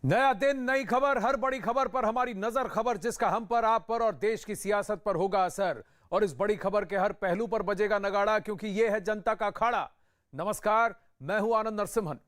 नया दिन, नई खबर, हर बड़ी खबर पर हमारी नजर, खबर जिसका हम पर, आप पर और देश की सियासत पर होगा असर। और इस बड़ी खबर के हर पहलू पर बजेगा नगाड़ा, क्योंकि यह है जनता का अखाड़ा। नमस्कार, मैं हूं आनंद नरसिम्हन।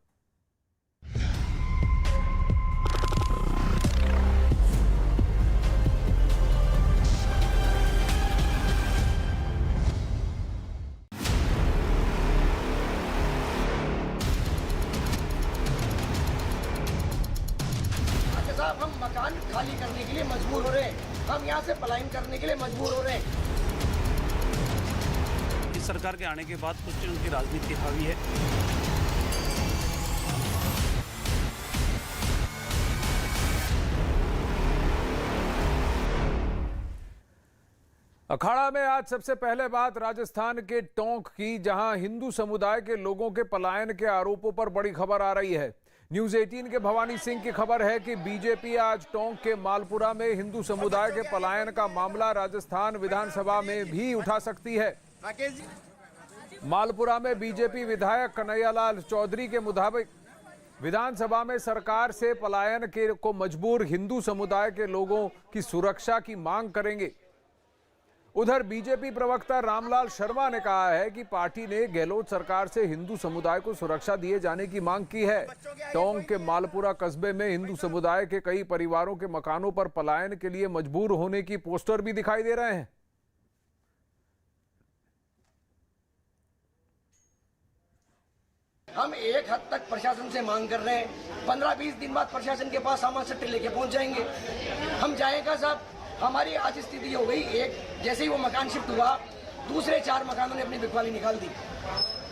साहब, हम मकान खाली करने के लिए मजबूर हो रहे हैं। हम यहाँ से पलायन करने के लिए मजबूर हो रहे हैं। इस सरकार के आने के बाद कुछ उनकी राजनीति हावी है। अखाड़ा में आज सबसे पहले बात राजस्थान के टोंक की, जहां हिंदू समुदाय के लोगों के पलायन के आरोपों पर बड़ी खबर आ रही है। न्यूज 18 के भवानी सिंह की खबर है कि बीजेपी आज टोंक के मालपुरा में हिंदू समुदाय के पलायन का मामला राजस्थान विधानसभा में भी उठा सकती है। मालपुरा में बीजेपी विधायक कन्हैयालाल चौधरी के मुताबिक विधानसभा में सरकार से पलायन को मजबूर हिंदू समुदाय के लोगों की सुरक्षा की मांग करेंगे। उधर बीजेपी प्रवक्ता रामलाल शर्मा ने कहा है कि पार्टी ने गहलोत सरकार से हिंदू समुदाय को सुरक्षा दिए जाने की मांग की है। टोंक के मालपुरा कस्बे में हिंदू समुदाय के कई परिवारों के मकानों पर पलायन के लिए मजबूर होने की पोस्टर भी दिखाई दे रहे हैं। हम एक हद तक प्रशासन से मांग कर रहे हैं। 15-20 दिन बाद प्रशासन के पास सामान सट्टे लेके पहुंच जाएंगे। हम जाएगा साहब, हमारी आज स्थिति हो गई, एक जैसे ही वो मकान शिफ्ट हुआ, दूसरे 4 मकानों ने अपनी बिकवाली निकाल दी।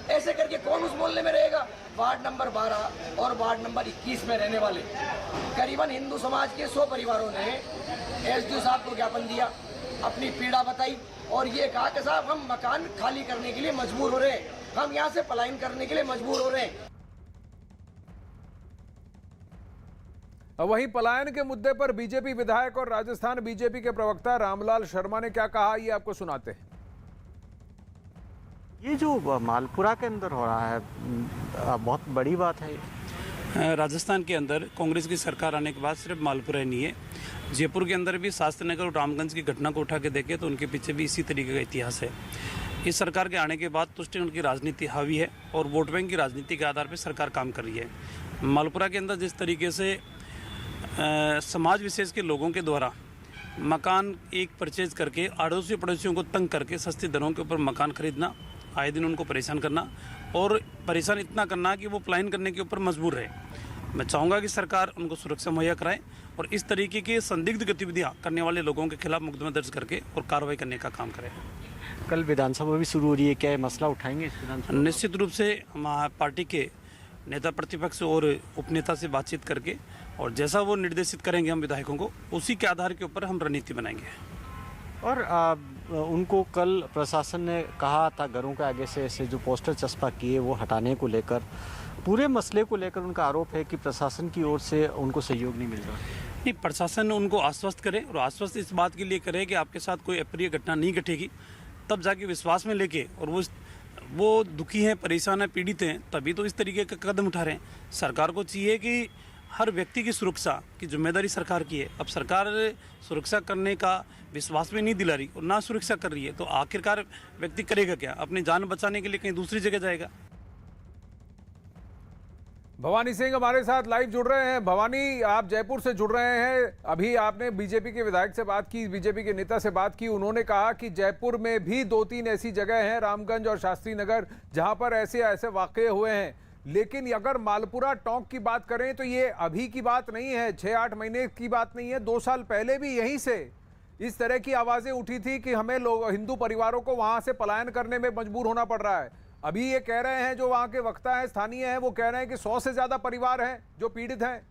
ऐसे करके कौन उस मोहल्ले में रहेगा? वार्ड नंबर 12 और वार्ड नंबर 21 में रहने वाले करीबन हिंदू समाज के 100 परिवारों ने एसडीओ साहब को ज्ञापन दिया, अपनी पीड़ा बताई और ये कहा कि साहब, हम मकान खाली करने के लिए मजबूर हो रहे हैं, हम यहाँ से पलायन करने के लिए मजबूर हो रहे हैं। वहीं पलायन के मुद्दे पर बीजेपी विधायक और राजस्थान बीजेपी के प्रवक्ता रामलाल शर्मा ने क्या कहा, ये आपको सुनाते हैं। ये जो मालपुरा के अंदर हो रहा है, बहुत बड़ी बात है। राजस्थान के अंदर कांग्रेस की सरकार आने के बाद सिर्फ मालपुरा ही नहीं है, जयपुर के अंदर भी शास्त्री नगर और रामगंज की घटना को उठा के देखें तो उनके पीछे भी इसी तरीके का इतिहास है। इस सरकार के आने के बाद तुष्टिकरण की राजनीति हावी है और वोट बैंक की राजनीति के आधार पर सरकार काम कर रही है। मालपुरा के अंदर जिस तरीके से समाज विशेष के लोगों के द्वारा मकान एक परचेज करके अड़ोसी पड़ोसियों को तंग करके सस्ती दरों के ऊपर मकान खरीदना, आए दिन उनको परेशान करना और परेशान इतना करना कि वो पलायन करने के ऊपर मजबूर रहे। मैं चाहूँगा कि सरकार उनको सुरक्षा मुहैया कराए और इस तरीके की संदिग्ध गतिविधियाँ करने वाले लोगों के खिलाफ मुकदमा दर्ज करके और कार्रवाई करने का काम करें। कल विधानसभा भी शुरू हो रही है, क्या ये मसला उठाएंगे इस विधानसभा? निश्चित रूप से हमारे पार्टी के नेता प्रतिपक्ष और उपनेता से बातचीत करके और जैसा वो निर्देशित करेंगे हम विधायकों को, उसी के आधार के ऊपर हम रणनीति बनाएंगे। और उनको कल प्रशासन ने कहा था घरों के आगे से ऐसे जो पोस्टर चस्पा किए वो हटाने को लेकर, पूरे मसले को लेकर उनका आरोप है कि प्रशासन की ओर से उनको सहयोग नहीं मिल रहा। नहीं, प्रशासन उनको आश्वस्त करे और आश्वस्त इस बात के लिए करे कि आपके साथ कोई अप्रिय घटना नहीं घटेगी, तब जाके विश्वास में लेके और वो दुखी हैं, परेशान हैं, पीड़ित हैं, तभी तो इस तरीके का कदम उठा रहे हैं। सरकार को चाहिए कि हर व्यक्ति की सुरक्षा की जिम्मेदारी सरकार की है। अब सरकार सुरक्षा करने का विश्वास भी नहीं दिला रही और ना सुरक्षा कर रही है, तो आखिरकार व्यक्ति करेगा क्या? अपनी जान बचाने के लिए कहीं दूसरी जगह जाएगा। भवानी सिंह हमारे साथ लाइव जुड़ रहे हैं। भवानी, आप जयपुर से जुड़ रहे हैं। अभी आपने बीजेपी के विधायक से बात की, बीजेपी के नेता से बात की, उन्होंने कहा कि जयपुर में भी 2-3 ऐसी जगह हैं, रामगंज और शास्त्री नगर, जहां पर ऐसे वाकये हुए हैं। लेकिन अगर मालपुरा टोंक की बात करें तो ये अभी की बात नहीं है, 6-8 महीने की बात नहीं है। 2 साल पहले भी यहीं से इस तरह की आवाजें उठी थी कि हमें लोग हिंदू परिवारों को वहां से पलायन करने में मजबूर होना पड़ रहा है। अभी ये कह रहे हैं, जो वहां के वक्ता हैं, स्थानीय हैं, वो कह रहे हैं कि 100 से ज्यादा परिवार हैं जो पीड़ित हैं।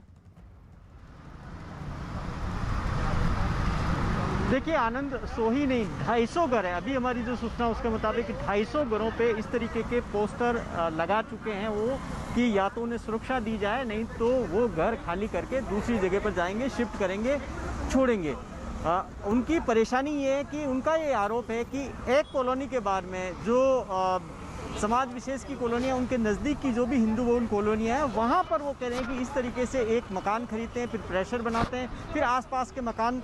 देखिए आनंद, 100 ही नहीं, 250 घर है। अभी हमारी जो सूचना उसके मुताबिक 250 घरों पे इस तरीके के पोस्टर लगा चुके हैं वो, कि या तो उन्हें सुरक्षा दी जाए, नहीं तो वो घर खाली करके दूसरी जगह पर जाएंगे, शिफ्ट करेंगे, छोड़ेंगे। उनकी परेशानी ये है कि उनका ये आरोप है कि एक कॉलोनी के बारे में जो समाज विशेष की कॉलोनियाँ, उनके नज़दीक की जो भी हिंदू बहुल कॉलोनियाँ हैं, वहाँ पर वो कह रहे हैं कि इस तरीके से एक मकान खरीदते हैं, फिर प्रेशर बनाते हैं, फिर आसपास के मकान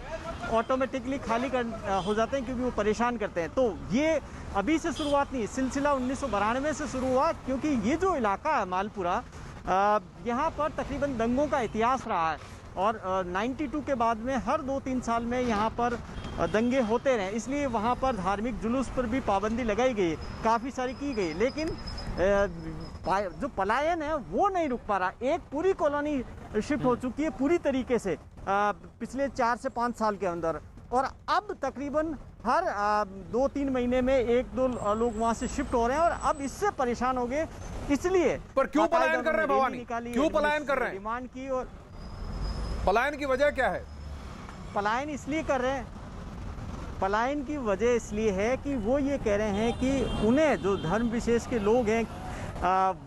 ऑटोमेटिकली खाली हो जाते हैं क्योंकि वो परेशान करते हैं। तो ये अभी से शुरुआत नहीं, सिलसिला 1992 से शुरू हुआ, क्योंकि ये जो इलाका है मालपुरा, यहाँ पर तकरीबन दंगों का इतिहास रहा है और 92 के बाद में हर 2-3 साल में यहाँ पर दंगे होते रहे, इसलिए वहाँ पर धार्मिक जुलूस पर भी पाबंदी लगाई गई, काफ़ी सारी की गई, लेकिन जो पलायन है वो नहीं रुक पा रहा। एक पूरी कॉलोनी शिफ्ट हो चुकी है पूरी तरीके से पिछले 4 से 5 साल के अंदर, और अब तकरीबन हर 2-3 महीने में 1-2 लोग वहाँ से शिफ्ट हो रहे हैं और अब इससे परेशान हो गए। इसलिए पर क्यों पलायन कर रहे हैं भवानी? क्यों पलायन कर रहे हैं? डिमांड की, और पलायन की वजह क्या है? पलायन इसलिए कर रहे हैं, पलायन की वजह इसलिए है कि वो ये कह रहे हैं कि उन्हें जो धर्म विशेष के लोग हैं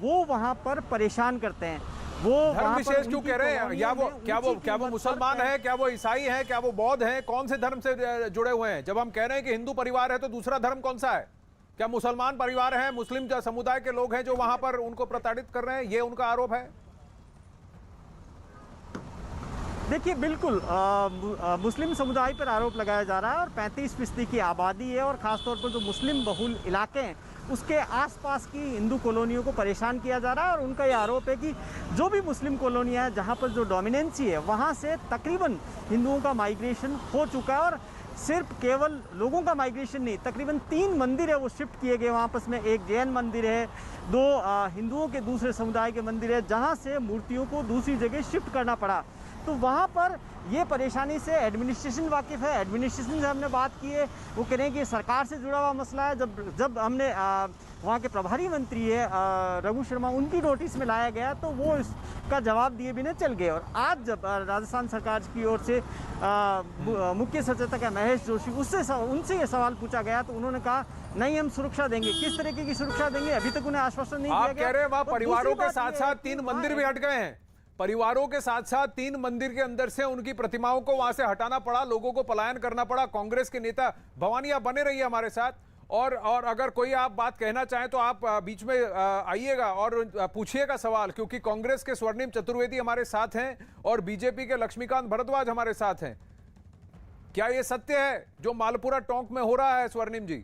वो वहाँ पर परेशान करते हैं। वो धर्म विशेष क्यों कह रहे हैं? क्या वो मुसलमान है, क्या वो ईसाई है, क्या वो बौद्ध है? कौन से धर्म से जुड़े हुए हैं? जब हम कह रहे हैं कि हिंदू परिवार है तो दूसरा धर्म कौन सा है? क्या मुसलमान परिवार है, मुस्लिम समुदाय के लोग हैं जो वहां पर उनको प्रताड़ित कर रहे हैं? ये उनका आरोप है। देखिए, बिल्कुल मुस्लिम समुदाय पर आरोप लगाया जा रहा है और 35% की आबादी है और ख़ासतौर पर जो मुस्लिम बहुल इलाके हैं उसके आसपास की हिंदू कॉलोनियों को परेशान किया जा रहा है। और उनका ये आरोप है कि जो भी मुस्लिम कॉलोनियाँ हैं जहाँ पर जो डोमिनेंसी है वहाँ से तकरीबन हिंदुओं का माइग्रेशन हो चुका है, और सिर्फ केवल लोगों का माइग्रेशन नहीं, तकरीबन 3 मंदिर है वो शिफ्ट किए गए। वहाँ आपस में एक जैन मंदिर है, 2 हिंदुओं के दूसरे समुदाय के मंदिर है, जहाँ से मूर्तियों को दूसरी जगह शिफ्ट करना पड़ा। तो वहाँ पर ये परेशानी से एडमिनिस्ट्रेशन वाकिफ़ है, एडमिनिस्ट्रेशन से हमने बात की है, वो कह रहे हैं कि सरकार से जुड़ा हुआ मसला है। जब हमने वहाँ के प्रभारी मंत्री है रघु शर्मा, उनकी नोटिस में लाया गया तो वो इसका जवाब दिए बिना चल गए। और आज जब राजस्थान सरकार की ओर से मुख्य सचेतक है महेश जोशी, उनसे ये सवाल पूछा गया तो उन्होंने कहा नहीं, हम सुरक्षा देंगे। किस तरीके की सुरक्षा देंगे अभी तक उन्हें आश्वासन नहीं दिया गया। आप कह रहे हैं वहाँ परिवारों के साथ साथ 3 मंदिर भी हट गए हैं। परिवारों के साथ साथ 3 मंदिर के अंदर से उनकी प्रतिमाओं को वहां से हटाना पड़ा, लोगों को पलायन करना पड़ा। कांग्रेस के नेता भवानी, आप बने रहिए हमारे साथ, और अगर कोई आप बात कहना चाहें तो आप बीच में आइएगा और पूछिएगा सवाल, क्योंकि कांग्रेस के स्वर्णिम चतुर्वेदी हमारे साथ हैं और बीजेपी के लक्ष्मीकांत भारद्वाज हमारे साथ हैं। क्या यह सत्य है जो मालपुरा टोंक में हो रहा है स्वर्णिम जी?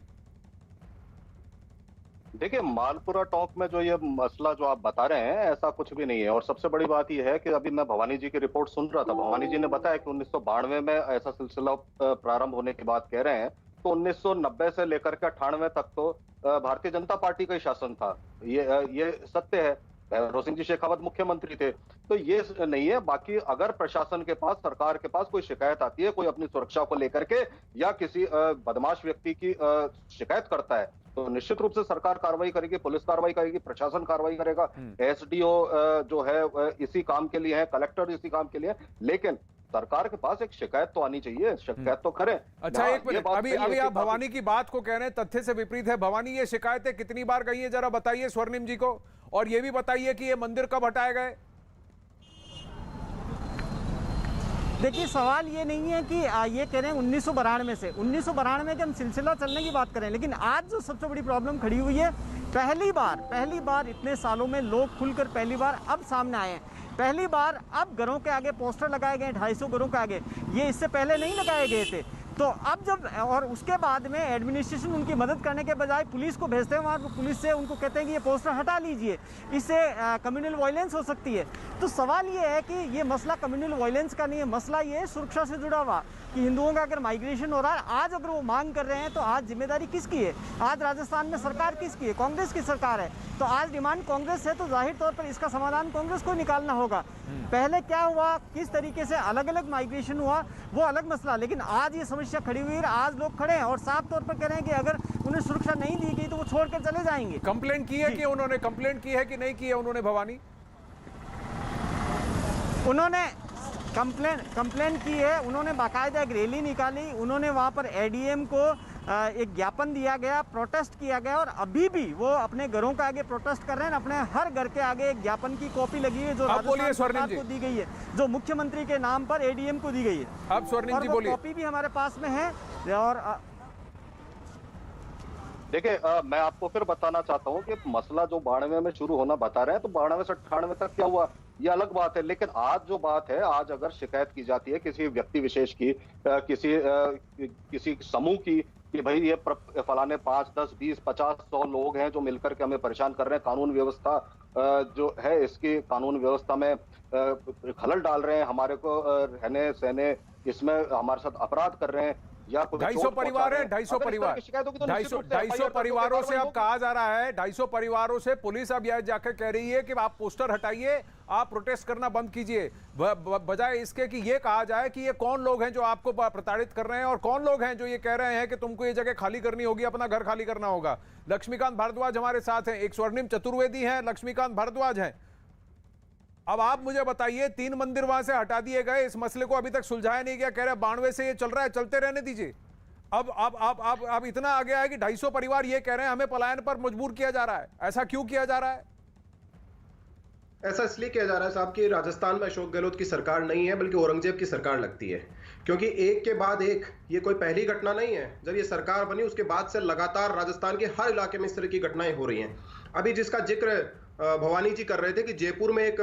देखिए, मालपुरा टोंक में जो ये मसला जो आप बता रहे हैं, ऐसा कुछ भी नहीं है। और सबसे बड़ी बात यह है कि अभी मैं भवानी जी की रिपोर्ट सुन रहा था, भवानी जी ने बताया कि 1992 में ऐसा सिलसिला प्रारंभ होने की बात कह रहे हैं, तो 1990 से लेकर के 98 तक तो भारतीय जनता पार्टी का ही शासन था। ये सत्य है। भैरव सिंह जी शेखावत मुख्यमंत्री थे, तो ये नहीं है। बाकी अगर प्रशासन के पास, सरकार के पास कोई शिकायत आती है, कोई अपनी सुरक्षा को लेकर के या किसी बदमाश व्यक्ति की शिकायत करता है, तो निश्चित रूप से सरकार कार्रवाई करेगी, पुलिस कार्रवाई करेगी, प्रशासन कार्रवाई करेगा। एसडीओ जो है इसी काम के लिए है, कलेक्टर इसी काम के लिए, लेकिन सरकार के पास एक शिकायत तो आनी चाहिए, शिकायत तो करें। अच्छा, एक मिनट, अभी आप भवानी की बात को कह रहे हैं, तथ्य से विपरीत है। भवानी, ये शिकायतें कितनी बार गई है, जरा बताइए स्वर्णिम जी को, और ये भी बताइए कि ये मंदिर कब हटाए गए? देखिए, सवाल ये नहीं है कि ये कह रहे हैं 1992 से, 1992 के हम सिलसिला चलने की बात करें, लेकिन आज जो सबसे बड़ी प्रॉब्लम खड़ी हुई है, पहली बार इतने सालों में लोग खुलकर पहली बार अब सामने आए हैं। पहली बार अब घरों के आगे पोस्टर लगाए गए 250 घरों के आगे, ये इससे पहले नहीं लगाए गए थे। तो अब जब, और उसके बाद में एडमिनिस्ट्रेशन उनकी मदद करने के बजाय पुलिस को भेजते हैं, वहाँ पुलिस से उनको कहते हैं कि ये पोस्टर हटा लीजिए, इससे कम्युनल वायलेंस हो सकती है। तो सवाल ये है कि ये मसला कम्युनल वायलेंस का नहीं है, मसला ये है सुरक्षा से जुड़ा हुआ कि हिंदुओं का अगर माइग्रेशन हो रहा है, आज अगर वो मांग कर रहे हैं तो आज जिम्मेदारी किसकी है? आज राजस्थान में सरकार किसकी है? कांग्रेस की सरकार है। तो आज डिमांड कांग्रेस है, तो जाहिर तौर पर इसका समाधान कांग्रेस को निकालना होगा। पहले क्या हुआ, किस तरीके से अलग अलग माइग्रेशन हुआ, वो अलग मसला, लेकिन आज ये समस्या खड़ी हुई है, आज लोग खड़े हैं और साफ तौर पर कह रहे हैं कि अगर उन्हें सुरक्षा नहीं दी गई तो वो छोड़कर चले जाएंगे। कंप्लेंट की है कि उन्होंने कंप्लेंट की है कि नहीं की है उन्होंने भवानी? उन्होंने कंप्लेंट की है, उन्होंने बाकायदा एक रैली निकाली, उन्होंने वहाँ पर एडीएम को एक ज्ञापन दिया गया, प्रोटेस्ट किया गया, और अभी भी वो अपने घरों के आगे प्रोटेस्ट कर रहे हैं। अपने हर घर के आगे एक ज्ञापन की कॉपी लगी है जो राजस्थान सरकार को दी गई है, जो मुख्यमंत्री के नाम पर एडीएम को दी गई है। अब स्वर्णिम जी बोलिए। कॉपी भी हमारे पास में है। और देखिए मैं आपको फिर बताना चाहता हूँ कि मसला जो 92 में शुरू होना बता रहे हैं, तो 92 से 98 तक क्या हुआ ये अलग बात है। लेकिन आज जो बात है, आज अगर शिकायत की जाती है किसी व्यक्ति विशेष की, किसी समूह की, कि भाई ये फलाने 5, 10, 20, 50, 100 लोग हैं जो मिलकर के हमें परेशान कर रहे हैं, कानून व्यवस्था जो है इसकी कानून व्यवस्था में खलल डाल रहे हैं, हमारे को रहने सहने इसमें हमारे साथ अपराध कर रहे हैं, या 250 परिवार है, 250 परिवार, 250 परिवारों से अब कहा जा रहा है, 250 परिवारों से पुलिस अब यह जाकर कह रही है कि आप पोस्टर हटाइए, आप प्रोटेस्ट करना बंद कीजिए, बजाय इसके कि ये कहा जाए कि ये कौन लोग हैं जो आपको प्रताड़ित कर रहे हैं और कौन लोग हैं जो ये कह रहे हैं कि तुमको ये जगह खाली करनी होगी, अपना घर खाली करना होगा। लक्ष्मीकांत भारद्वाज हमारे साथ हैं, एक स्वर्णिम चतुर्वेदी हैं, लक्ष्मीकांत भारद्वाज हैं। अब आप मुझे बताइए, 3 मंदिर वहां से हटा दिए गए, इस मसले को अभी तक सुलझाया नहीं गया, कह रहे 92 से ये चल रहा है, चलते रहने दीजिए। अब इतना आ गया है कि 250 परिवार ये कह रहे हैं हमें पलायन पर मजबूर किया जा रहा है। ऐसा क्यों किया जा रहा है? ऐसा इसलिए किया जा रहा है साहब कि राजस्थान में अशोक गहलोत की सरकार नहीं है, बल्कि औरंगजेब की सरकार लगती है। क्योंकि एक के बाद एक, ये कोई पहली घटना नहीं है। जब ये सरकार बनी उसके बाद से लगातार राजस्थान के हर इलाके में इस तरह की घटनाएं हो रही हैं। अभी जिसका जिक्र भवानी जी कर रहे थे कि जयपुर में एक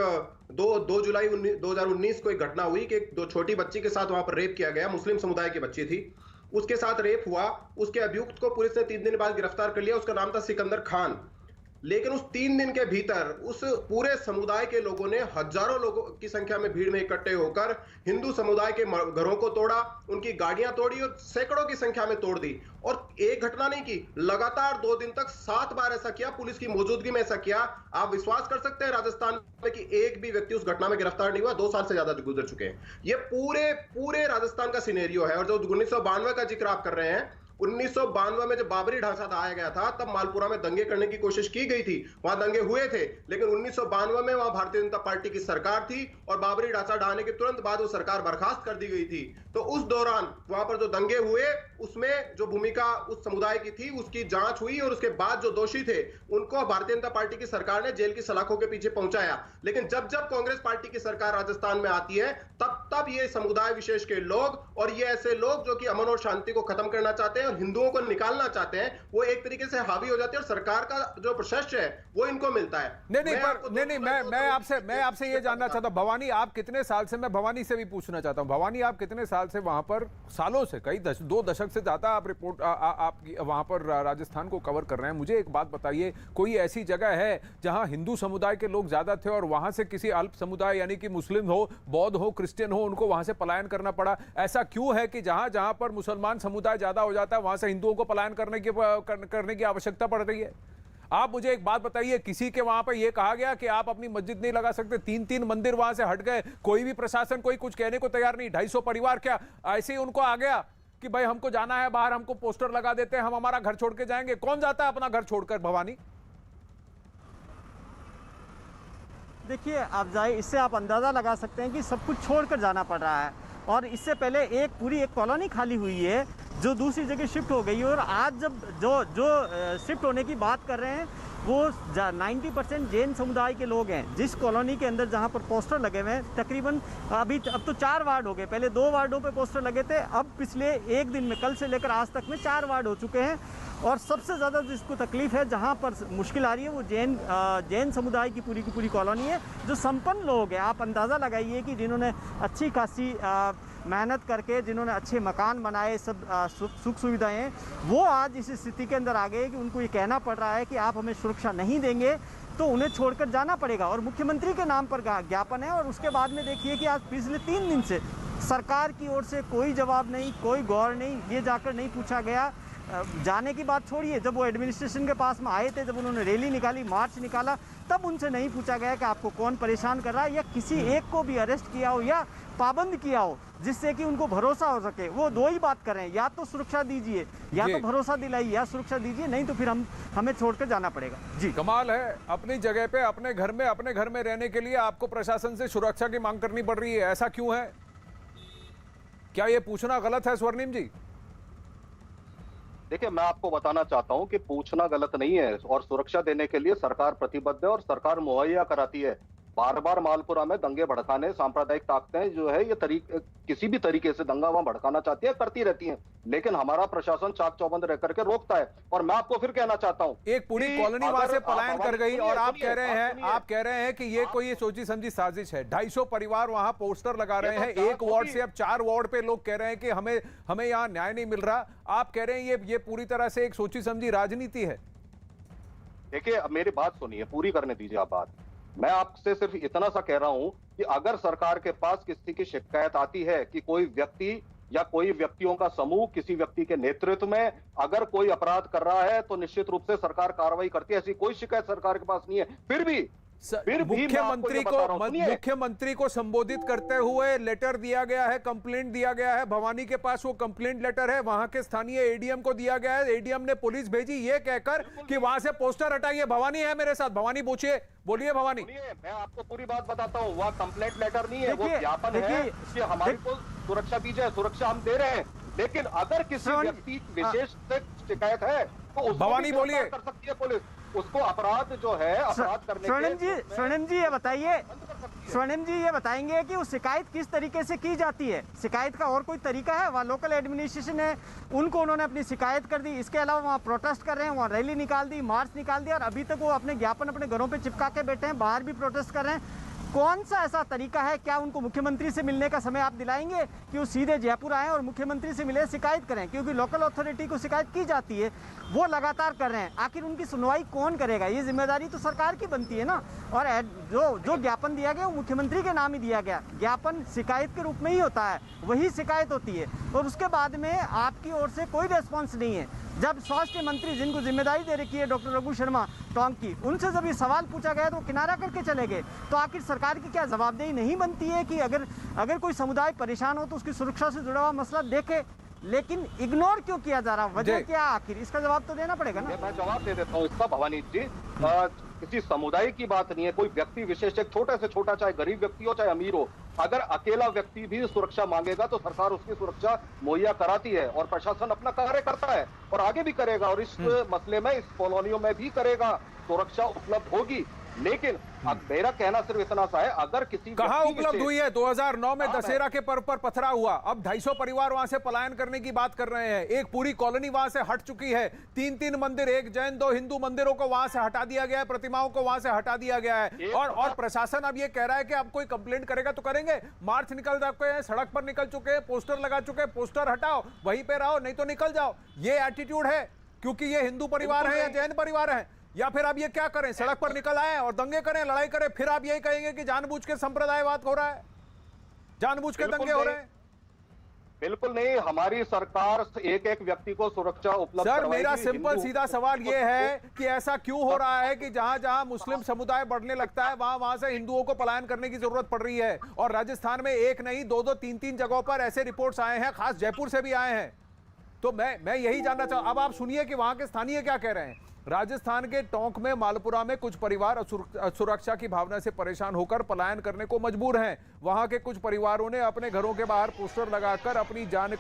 2 जुलाई 2019 को एक घटना हुई कि एक 2 छोटी बच्ची के साथ वहां पर रेप किया गया, मुस्लिम समुदाय की बच्ची थी, उसके साथ रेप हुआ। उसके अभियुक्त को पुलिस ने 3 दिन बाद गिरफ्तार कर लिया, उसका नाम था सिकंदर खान। लेकिन उस 3 दिन के भीतर उस पूरे समुदाय के लोगों ने हजारों लोगों की संख्या में भीड़ में इकट्ठे होकर हिंदू समुदाय के घरों को तोड़ा, उनकी गाड़ियां तोड़ी और सैकड़ों की संख्या में तोड़ दी। और एक घटना नहीं की, लगातार 2 दिन तक 7 बार ऐसा किया, पुलिस की मौजूदगी में ऐसा किया। आप विश्वास कर सकते हैं राजस्थान में कि एक भी व्यक्ति उस घटना में गिरफ्तार नहीं हुआ। 2 साल से ज्यादा गुजर चुके हैं। ये पूरे राजस्थान का सिनेरियो है। और जो 1992 का जिक्र आप कर रहे हैं, 1992 में जब बाबरी ढांचा आया गया था, तब मालपुरा में दंगे करने की कोशिश की गई थी, वहां दंगे हुए थे। लेकिन 1992 में वहां भारतीय जनता पार्टी की सरकार थी और बाबरी ढांचा ढाने के तुरंत बाद वो सरकार बर्खास्त कर दी गई थी। तो उस दौरान वहां पर जो दंगे हुए, उसमें जो भूमिका उस समुदाय की थी उसकी जांच हुई और उसके बाद जो दोषी थे उनको भारतीय जनता पार्टी की सरकार ने जेल की सलाखों के पीछे पहुंचाया। लेकिन जब जब कांग्रेस पार्टी की सरकार राजस्थान में आती है, तब ये समुदाय विशेष के लोग और ये ऐसे लोग जो कि अमन और शांति को खत्म करना चाहते हैं और हिंदुओं को निकालना चाहते हैं, वो एक तरीके से हावी हो जाते हैं और सरकार का जो प्रशस्त्र है वो इनको मिलता है। मैं आपसे ये जानना चाहता हूं, भवानी आप कितने साल से, मैं भवानी से भी पूछना चाहता हूं, भवानी आप कितने साल से वहां पर, सालों से, कई 2 दशक से ज्यादा आप रिपोर्ट आप वहां पर राजस्थान को कवर कर रहे हैं। मुझे एक बात बताइए, कोई ऐसी जगह है जहां हिंदू समुदाय के लोग ज्यादा थे और वहां से किसी अल्प समुदाय यानी कि मुस्लिम हो, बौद्ध हो, क्रिश्चियन हो, उनको वहां से पलायन करना पड़ा? ऐसा क्यों है कि जहां जहां पर मुसलमान समुदाय ज्यादा हो जाता है वहां से हिंदुओं को पलायन करने की आवश्यकता पड़ रही है? आप मुझे एक बात बताइए, किसी के वहां पर यह कहा गया कि आप अपनी मस्जिद नहीं लगा सकते? 3 मंदिर वहां से हट गए, कोई भी प्रशासन कोई कुछ कहने को तैयार नहीं। 250 परिवार क्या ऐसे ही उनको आ गया कि भाई हमको जाना है बाहर, हमको पोस्टर लगा देते हैं, हम हमारा घर छोड़ के जाएंगे? कौन जाता है अपना घर छोड़कर भवानी? देखिए आप जाए, इससे आप अंदाज़ा लगा सकते हैं कि सब कुछ छोड़कर जाना पड़ रहा है। और इससे पहले एक कॉलोनी खाली हुई है जो दूसरी जगह शिफ्ट हो गई है। और आज जब जो शिफ्ट होने की बात कर रहे हैं वो 90% जैन समुदाय के लोग हैं। जिस कॉलोनी के अंदर जहां पर पोस्टर लगे हुए हैं, तकरीबन अब तो 4 वार्ड हो गए, पहले 2 वार्डों पे पोस्टर लगे थे, अब पिछले एक दिन में, कल से लेकर आज तक में 4 वार्ड हो चुके हैं। और सबसे ज़्यादा जिसको तकलीफ है, जहां पर मुश्किल आ रही है, वो जैन समुदाय की पूरी कॉलोनी है, जो संपन्न लोग हैं। आप अंदाज़ा लगाइए कि जिन्होंने अच्छी खासी मेहनत करके, जिन्होंने अच्छे मकान बनाए, सब सुख सुविधाएं, वो आज इस स्थिति के अंदर आ गए कि उनको ये कहना पड़ रहा है कि आप हमें सुरक्षा नहीं देंगे तो उन्हें छोड़कर जाना पड़ेगा। और मुख्यमंत्री के नाम पर ज्ञापन है। और उसके बाद में देखिए कि आज पिछले 3 दिन से सरकार की ओर से कोई जवाब नहीं, कोई गौर नहीं, ये जाकर नहीं पूछा गया। जाने की बात छोड़िए, जब वो एडमिनिस्ट्रेशन के पास में आए थे, जब उन्होंने रैली निकाली, मार्च निकाला, तब उनसे नहीं पूछा गया कि आपको कौन परेशान कर रहा है, या किसी एक को भी अरेस्ट किया हो या पाबंद किया हो जिससे कि उनको भरोसा हो सके। वो 2 ही बात करें, या तो सुरक्षा दीजिए, या तो भरोसा दिलाइए, या सुरक्षा दीजिए, नहीं तो फिर हमें छोड़कर जाना पड़ेगा। जी, कमाल है, अपनी जगह पे अपने घर में रहने के लिए आपको प्रशासन से सुरक्षा की मांग करनी पड़ रही है। ऐसा क्यों है? क्या ये पूछना गलत है स्वर्णिम जी? देखिए मैं आपको बताना चाहता हूं कि पूछना गलत नहीं है और सुरक्षा देने के लिए सरकार प्रतिबद्ध है और सरकार मुहैया कराती है। बार बार मालपुरा में दंगे भड़काने, सांप्रदायिक ताकतें जो है ये किसी भी तरीके से दंगा वहां भड़काना चाहती है, करती रहती हैं, लेकिन हमारा प्रशासन चाक चौबंद रह करके रोकता है। और मैं आपको फिर कहना चाहता हूं, एक पूरी कॉलोनी वहां से पलायन कर गई और आप कह रहे हैं कि ये कोई सोची समझी साजिश है। 250 परिवार वहां पोस्टर लगा रहे हैं, एक वार्ड से अब 4 वार्ड पे लोग कह रहे हैं कि हमें यहाँ न्याय नहीं मिल रहा। आप कह रहे हैं ये पूरी तरह से एक सोची समझी राजनीति है। देखिए, अब मेरी बात सुनिए, पूरी करने दीजिए आप बात। मैं आपसे सिर्फ इतना सा कह रहा हूं कि अगर सरकार के पास किसी की शिकायत आती है कि कोई व्यक्ति या कोई व्यक्तियों का समूह किसी व्यक्ति के नेतृत्व में अगर कोई अपराध कर रहा है, तो निश्चित रूप से सरकार कार्रवाई करती है। ऐसी कोई शिकायत सरकार के पास नहीं है। फिर भी मुख्यमंत्री को संबोधित करते हुए लेटर दिया गया है, कंप्लेंट दिया गया है। भवानी के पास वो कंप्लेंट लेटर है, वहां के स्थानीय एडीएम को दिया गया है। एडीएम ने पुलिस भेजी ये कहकर कि वहां से पोस्टर हटाइए। भवानी है मेरे साथ, भवानी पूछिए, बोलिए भवानी। मैं आपको पूरी बात बताता हूँ, वह कंप्लेंट लेटर नहीं है, वो ज्ञापन है कि हमारी को सुरक्षा दीजिए। सुरक्षा हम दे रहे हैं, लेकिन अगर किसी व्यक्ति विशेष से शिकायत है तो भवानी बोलिए, कर सकती है पुलिस उसको। अपराध जो है, अपराध करने स्वर्णिम जी ये बताइए, स्वर्णिम जी ये बताएंगे कि वो शिकायत किस तरीके से की जाती है? शिकायत का और कोई तरीका है? वहाँ लोकल एडमिनिस्ट्रेशन है, उनको उन्होंने अपनी शिकायत कर दी, इसके अलावा वहाँ प्रोटेस्ट कर रहे हैं, वहाँ रैली निकाल दी, मार्च निकाल दिया और अभी तक वो अपने ज्ञापन अपने घरों पे चिपका के बैठे हैं, बाहर भी प्रोटेस्ट कर रहे हैं। कौन सा ऐसा तरीका है? क्या उनको मुख्यमंत्री से मिलने का समय आप दिलाएंगे कि वो सीधे जयपुर आएं और मुख्यमंत्री से मिले, शिकायत करें? क्योंकि लोकल अथॉरिटी को शिकायत की जाती है, वो लगातार कर रहे हैं। आखिर उनकी सुनवाई कौन करेगा? ये जिम्मेदारी तो सरकार की बनती है ना। और जो ज्ञापन दिया गया वो मुख्यमंत्री के नाम ही दिया गया। ज्ञापन शिकायत के रूप में ही होता है, वही शिकायत होती है और उसके बाद में आपकी ओर से कोई रिस्पॉन्स नहीं है। जब स्वास्थ्य मंत्री, जिनको जिम्मेदारी दे रखी है डॉक्टर रघु शर्मा टोंक की, उनसे जब ये सवाल पूछा गया तो वो किनारा करके चले गए। तो आखिर सरकार की क्या जवाबदेही नहीं बनती है कि अगर कोई समुदाय परेशान हो तो उसकी सुरक्षा से जुड़ा हुआ मसला देखे, लेकिन इग्नोर क्यों किया जा रहा? वजह क्या आखिर? इसका जवाब तो देना पड़ेगा ना। मैं जवाब दे देता हूँ इसका भवानी जी। किसी समुदाय की बात नहीं है, कोई व्यक्ति विशेष, एक छोटे से छोटा, चाहे गरीब व्यक्ति हो चाहे अमीर हो, अगर अकेला व्यक्ति भी सुरक्षा मांगेगा तो सरकार उसकी सुरक्षा मुहैया कराती है और प्रशासन अपना कार्य करता है और आगे भी करेगा और इस मसले में, इस कॉलोनियों में भी करेगा, सुरक्षा उपलब्ध होगी। लेकिन मेरा कहना सिर्फ इतना सा है, अगर किसी कहां उपलब्ध हुई है? 2009 में दशहरा के पर्व पर पथरा हुआ, अब 250 परिवार वहां से पलायन करने की बात कर रहे हैं। एक पूरी कॉलोनी वहां से हट चुकी है। 3 मंदिर, एक जैन 2 हिंदू मंदिरों को वहां से हटा दिया गया है, प्रतिमाओं को वहां से हटा दिया गया है। और प्रशासन अब ये कह रहा है कि अब कोई कंप्लेंट करेगा तो करेंगे। मार्च निकल चुके हैं, सड़क पर निकल चुके हैं, पोस्टर लगा चुके हैं, पोस्टर हटाओ, वहीं पे रहो, नहीं तो निकल जाओ। ये एटीट्यूड है क्योंकि ये हिंदू परिवार है या जैन परिवार है? या फिर आप ये क्या करें, सड़क पर निकल आए और दंगे करें, लड़ाई करें, फिर आप यही कहेंगे कि जानबूझ के संप्रदायवाद हो रहा है, जानबूझ के दंगे हो रहे हैं? बिल्कुल नहीं, हमारी सरकार एक एक व्यक्ति को सुरक्षा उपलब्ध सर, मेरा सिंपल सीधा सवाल ये है कि ऐसा क्यों हो रहा है कि जहां जहां मुस्लिम समुदाय बढ़ने लगता है वहां से हिंदुओं को पलायन करने की जरूरत पड़ रही है? और राजस्थान में एक नहीं, 2-2, 3-3 जगहों पर ऐसे रिपोर्ट्स आए हैं, खास जयपुर से भी आए हैं। तो मैं यही जानना चाहूं, अब आप सुनिए कि वहां के स्थानीय क्या कह रहे हैं। राजस्थान के टोंक में, मालपुरा में कुछ परिवार सुरक्षा की भावना से परेशान होकर पलायन करने को मजबूर हैं। वहां के कुछ परिवारों ने अपने घरों के बाहर पोस्टर लगाकर अपनी जान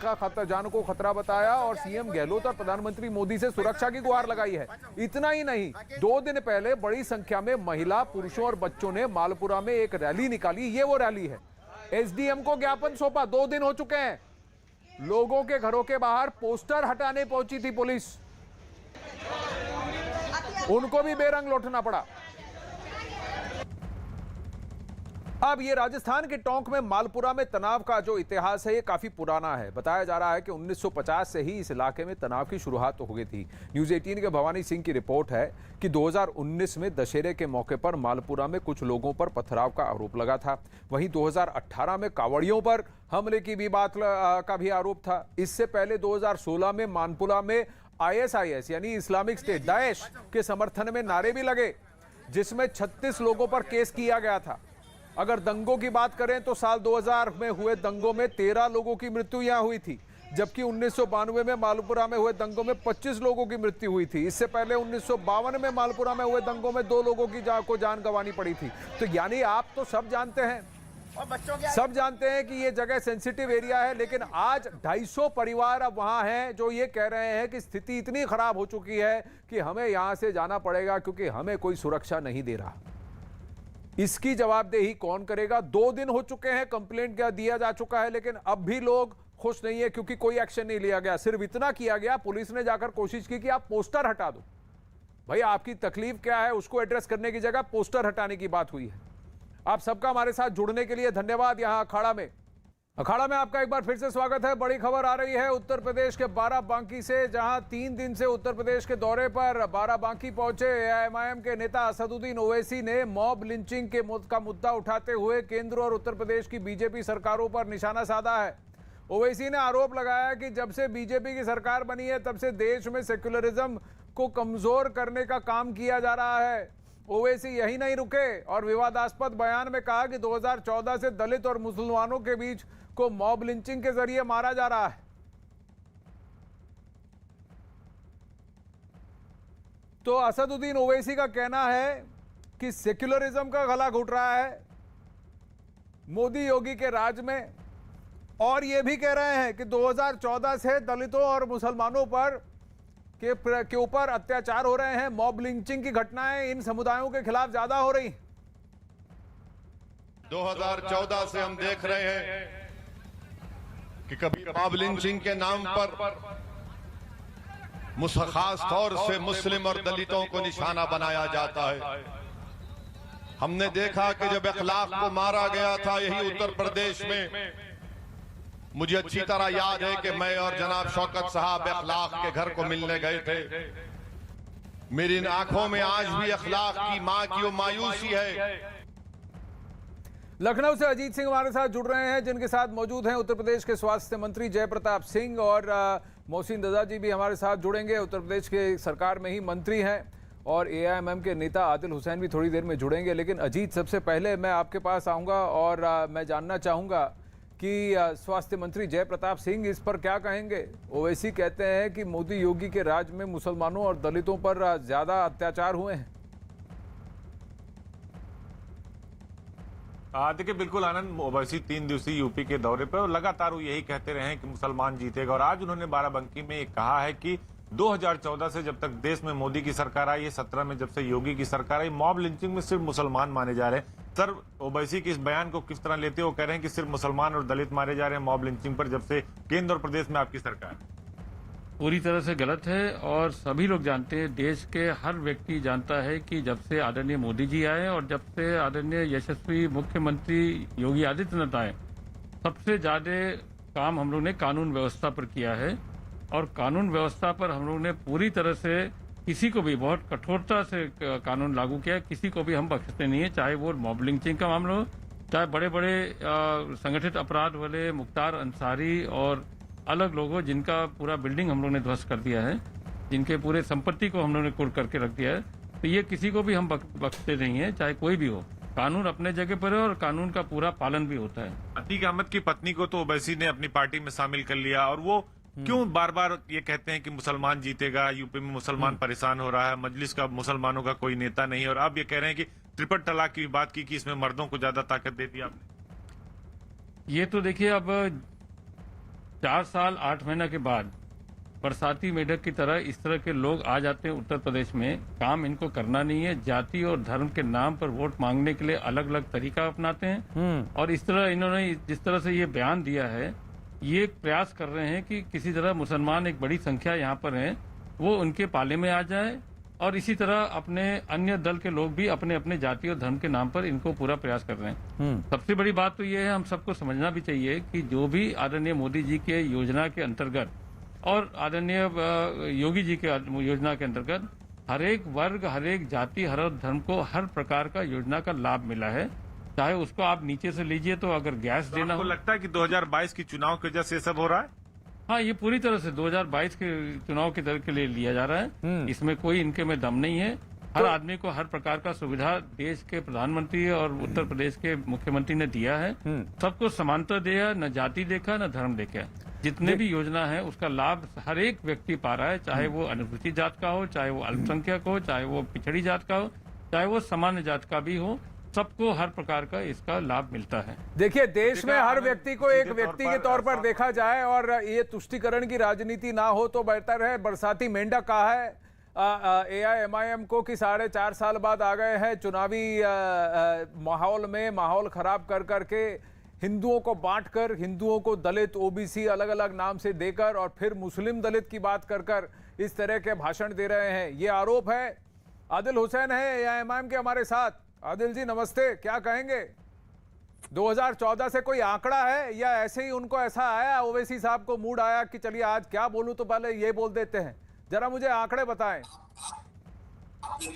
को खतरा बताया और सीएम गहलोत और प्रधानमंत्री मोदी से सुरक्षा की गुहार लगाई है। इतना ही नहीं, 2 दिन पहले बड़ी संख्या में महिला, पुरुषों और बच्चों ने मालपुरा में एक रैली निकाली। ये वो रैली है। एसडीएम को ज्ञापन सौंपा, 2 दिन हो चुके हैं। लोगों के घरों के बाहर पोस्टर हटाने पहुंची थी पुलिस, उनको भी बेरंग लौटना पड़ा। अब ये राजस्थान के टोंक में, मालपुरा में तनाव का जो इतिहास है ये काफी पुराना है। बताया जा रहा है कि 1950 से ही इस इलाके में तनाव की शुरुआत हो गई थी। न्यूज़ 18 के भवानी सिंह की रिपोर्ट है कि 2019 में दशहरे के मौके पर मालपुरा में कुछ लोगों पर पथराव का आरोप लगा था। वहीं 2018 में कावड़ियों पर हमले की भी बात का भी आरोप था। इससे पहले 2016 में मानपुरा में ISIS यानी इस्लामिक स्टेट, दाएश के समर्थन में नारे भी लगे, जिसमें 36 लोगों पर केस किया गया था। अगर दंगों की बात करें तो साल 2000 में हुए दंगों में 13 लोगों की मृत्यु यहां हुई थी, जबकि 1992 में मालपुरा में हुए दंगों में 25 लोगों की मृत्यु हुई थी। इससे पहले 1952 में मालपुरा में हुए दंगों में 2 लोगों की जान गंवानी पड़ी थी। तो यानी आप तो सब जानते हैं, सब जानते हैं कि ये जगह सेंसिटिव एरिया है, लेकिन आज 250 परिवार अब वहां हैं जो ये कह रहे हैं कि स्थिति इतनी खराब हो चुकी है कि हमें यहां से जाना पड़ेगा क्योंकि हमें कोई सुरक्षा नहीं दे रहा। इसकी जवाबदेही कौन करेगा? 2 दिन हो चुके हैं, कंप्लेंट क्या दिया जा चुका है, लेकिन अब भी लोग खुश नहीं है क्योंकि कोई एक्शन नहीं लिया गया। सिर्फ इतना किया गया, पुलिस ने जाकर कोशिश की कि आप पोस्टर हटा दो। भाई आपकी तकलीफ क्या है उसको एड्रेस करने की जगह पोस्टर हटाने की बात हुई है। आप सबका हमारे साथ जुड़ने के लिए धन्यवाद। यहां अखाड़ा में आपका एक बार फिर से स्वागत है। बड़ी खबर आ रही है उत्तर प्रदेश के बाराबांकी से, जहां 3 दिन से उत्तर प्रदेश के दौरे पर बाराबांकी पहुंचे एआईएमआईएम के नेता असदुद्दीन ओवैसी ने मॉब लिंचिंग का मुद्दा उठाते हुए केंद्र और उत्तर प्रदेश की बीजेपी सरकारों पर निशाना साधा है। ओवैसी ने आरोप लगाया कि जब से बीजेपी की सरकार बनी है तब से देश में सेक्युलरिज्म को कमजोर करने का काम किया जा रहा है। ओवैसी यही नहीं रुके और विवादास्पद बयान में कहा कि 2014 से दलित और मुसलमानों के बीच को मॉब लिंचिंग के जरिए मारा जा रहा है। तो असदुद्दीन ओवैसी का कहना है कि सेक्युलरिज्म का गला घुट रहा है मोदी योगी के राज में, और ये भी कह रहे हैं कि 2014 से दलितों और मुसलमानों पर के ऊपर अत्याचार हो रहे हैं। मॉब लिंचिंग की घटनाएं इन समुदायों के खिलाफ ज्यादा हो रही। 2014 से हम देख रहे हैं कि कभी मॉब लिंचिंग के नाम पर खास तौर से मुस्लिम और दलितों को निशाना बनाया जाता है। हमने देखा कि जब अखलाक को मारा गया था यही उत्तर प्रदेश में, मुझे अच्छी तरह याद है कि मैं और जनाब शौकत साहब अखलाक के घर को मिलने गए थे। मेरी इन आंखों में आज भी अखलाक की मां की वो मायूसी है। लखनऊ से अजीत सिंह हमारे साथ जुड़ रहे हैं, जिनके साथ मौजूद हैं उत्तर प्रदेश के स्वास्थ्य मंत्री जय प्रताप सिंह, और मोहसिन रजा जी भी हमारे साथ जुड़ेंगे, उत्तर प्रदेश के सरकार में ही मंत्री हैं, और एआईएमआईएम के नेता आदिल हुसैन भी थोड़ी देर में जुड़ेंगे। लेकिन अजीत, सबसे पहले मैं आपके पास आऊँगा और मैं जानना चाहूँगा कि स्वास्थ्य मंत्री जय प्रताप सिंह इस पर क्या कहेंगे। ओवैसी कहते हैं कि मोदी योगी के राज में मुसलमानों और दलितों पर ज्यादा अत्याचार हुए हैं। देखिए, बिल्कुल आनंद, ओवैसी 3 दिवसीय यूपी के दौरे पर और लगातार वो यही कहते रहे हैं कि मुसलमान जीतेगा, और आज उन्होंने बाराबंकी में एक कहा है कि 2014 से जब तक देश में मोदी की सरकार आई है, 17 में जब से योगी की सरकार आई, मॉब लिंचिंग में सिर्फ मुसलमान मारे जा रहे हैं। सर, ओवैसी के इस बयान को किस तरह लेते हो? कह रहे हैं कि सिर्फ मुसलमान और दलित मारे जा रहे हैं मॉब लिंचिंग पर जब से केंद्र और प्रदेश में आपकी सरकार। पूरी तरह से गलत है, और सभी लोग जानते हैं, देश के हर व्यक्ति जानता है कि जब से आदरणीय मोदी जी आए और जब से आदरणीय यशस्वी मुख्यमंत्री योगी आदित्यनाथ आए, सबसे ज्यादा काम हम लोग ने कानून व्यवस्था पर किया है, और कानून व्यवस्था पर हम लोग ने पूरी तरह से किसी को भी बहुत कठोरता से कानून लागू किया है। किसी को भी हम बख्शते नहीं है, चाहे वो मॉब लिंचिंग का मामला हो, चाहे बड़े बड़े संगठित अपराध वाले मुख्तार अंसारी और अलग लोग हो, जिनका पूरा बिल्डिंग हम लोग ने ध्वस्त कर दिया है, जिनके पूरे संपत्ति को हम लोग ने कुर्क करके रख दिया है। तो ये किसी को भी हम बख्शते नहीं है, चाहे कोई भी हो। कानून अपने जगह पर है और कानून का पूरा पालन भी होता है। अतीक अहमद की पत्नी को तो ओवैसी ने अपनी पार्टी में शामिल कर लिया, और वो क्यों बार बार ये कहते हैं कि मुसलमान जीतेगा, यूपी में मुसलमान परेशान हो रहा है, मजलिस का मुसलमानों का कोई नेता नहीं, और अब ये कह रहे हैं कि ट्रिपल तलाक की बात की कि इसमें मर्दों को ज्यादा ताकत दे दी आपने। ये तो देखिए, अब 4 साल 8 महीना के बाद बरसाती मेढक की तरह इस तरह के लोग आ जाते हैं उत्तर प्रदेश में। काम इनको करना नहीं है, जाति और धर्म के नाम पर वोट मांगने के लिए अलग अलग तरीका अपनाते हैं, और इस तरह इन्होंने जिस तरह से ये बयान दिया है, ये एक प्रयास कर रहे हैं कि किसी तरह मुसलमान एक बड़ी संख्या यहाँ पर है, वो उनके पाले में आ जाए, और इसी तरह अपने अन्य दल के लोग भी अपने अपने जाति और धर्म के नाम पर इनको पूरा प्रयास कर रहे हैं। सबसे बड़ी बात तो ये है, हम सबको समझना भी चाहिए कि जो भी आदरणीय मोदी जी के योजना के अंतर्गत और आदरणीय योगी जी के योजना के अंतर्गत हर एक वर्ग, हर एक जाति, हर धर्म को हर प्रकार का योजना का लाभ मिला है। चाहे उसको आप नीचे से लीजिए, तो अगर गैस देना हो, लगता है कि 2022 की चुनाव की वजह से ये सब हो रहा है। हाँ, ये पूरी तरह से 2022 के चुनाव की तरह के लिए लिया जा रहा है। इसमें कोई इनके में दम नहीं है। हर आदमी को हर प्रकार का सुविधा देश के प्रधानमंत्री और उत्तर प्रदेश के मुख्यमंत्री ने दिया है। सबको समानता दिया, न जाति देखा न धर्म देखा। जितने भी योजना है उसका लाभ हर एक व्यक्ति पा रहा है, चाहे वो अनुसूचित जात का हो, चाहे वो अल्पसंख्यक हो, चाहे वो पिछड़ी जात का हो, चाहे वो सामान्य जात का भी हो, सबको हर प्रकार का इसका लाभ मिलता है। देखिए, देश में हर व्यक्ति को एक व्यक्ति के तौर पर देखा जाए और ये तुष्टीकरण की राजनीति ना हो तो बेहतर है। बरसाती मेंढक कहा है AIMIM को कि 4.5 साल बाद आ गए हैं चुनावी माहौल में, माहौल खराब कर करके हिंदुओं को बांटकर, हिंदुओं को दलित, OBC अलग अलग नाम से देकर और फिर मुस्लिम दलित की बात कर कर इस तरह के भाषण दे रहे हैं। ये आरोप है। आदिल हुसैन है AIMIM के हमारे साथ। आदिल जी नमस्ते, क्या कहेंगे? 2014 से कोई आंकड़ा है या ऐसे ही उनको ऐसा आया, ओवैसी साहब को मूड आया कि चलिए आज क्या बोलूं तो पहले ये बोल देते हैं? जरा मुझे आंकड़े बताएं। आपने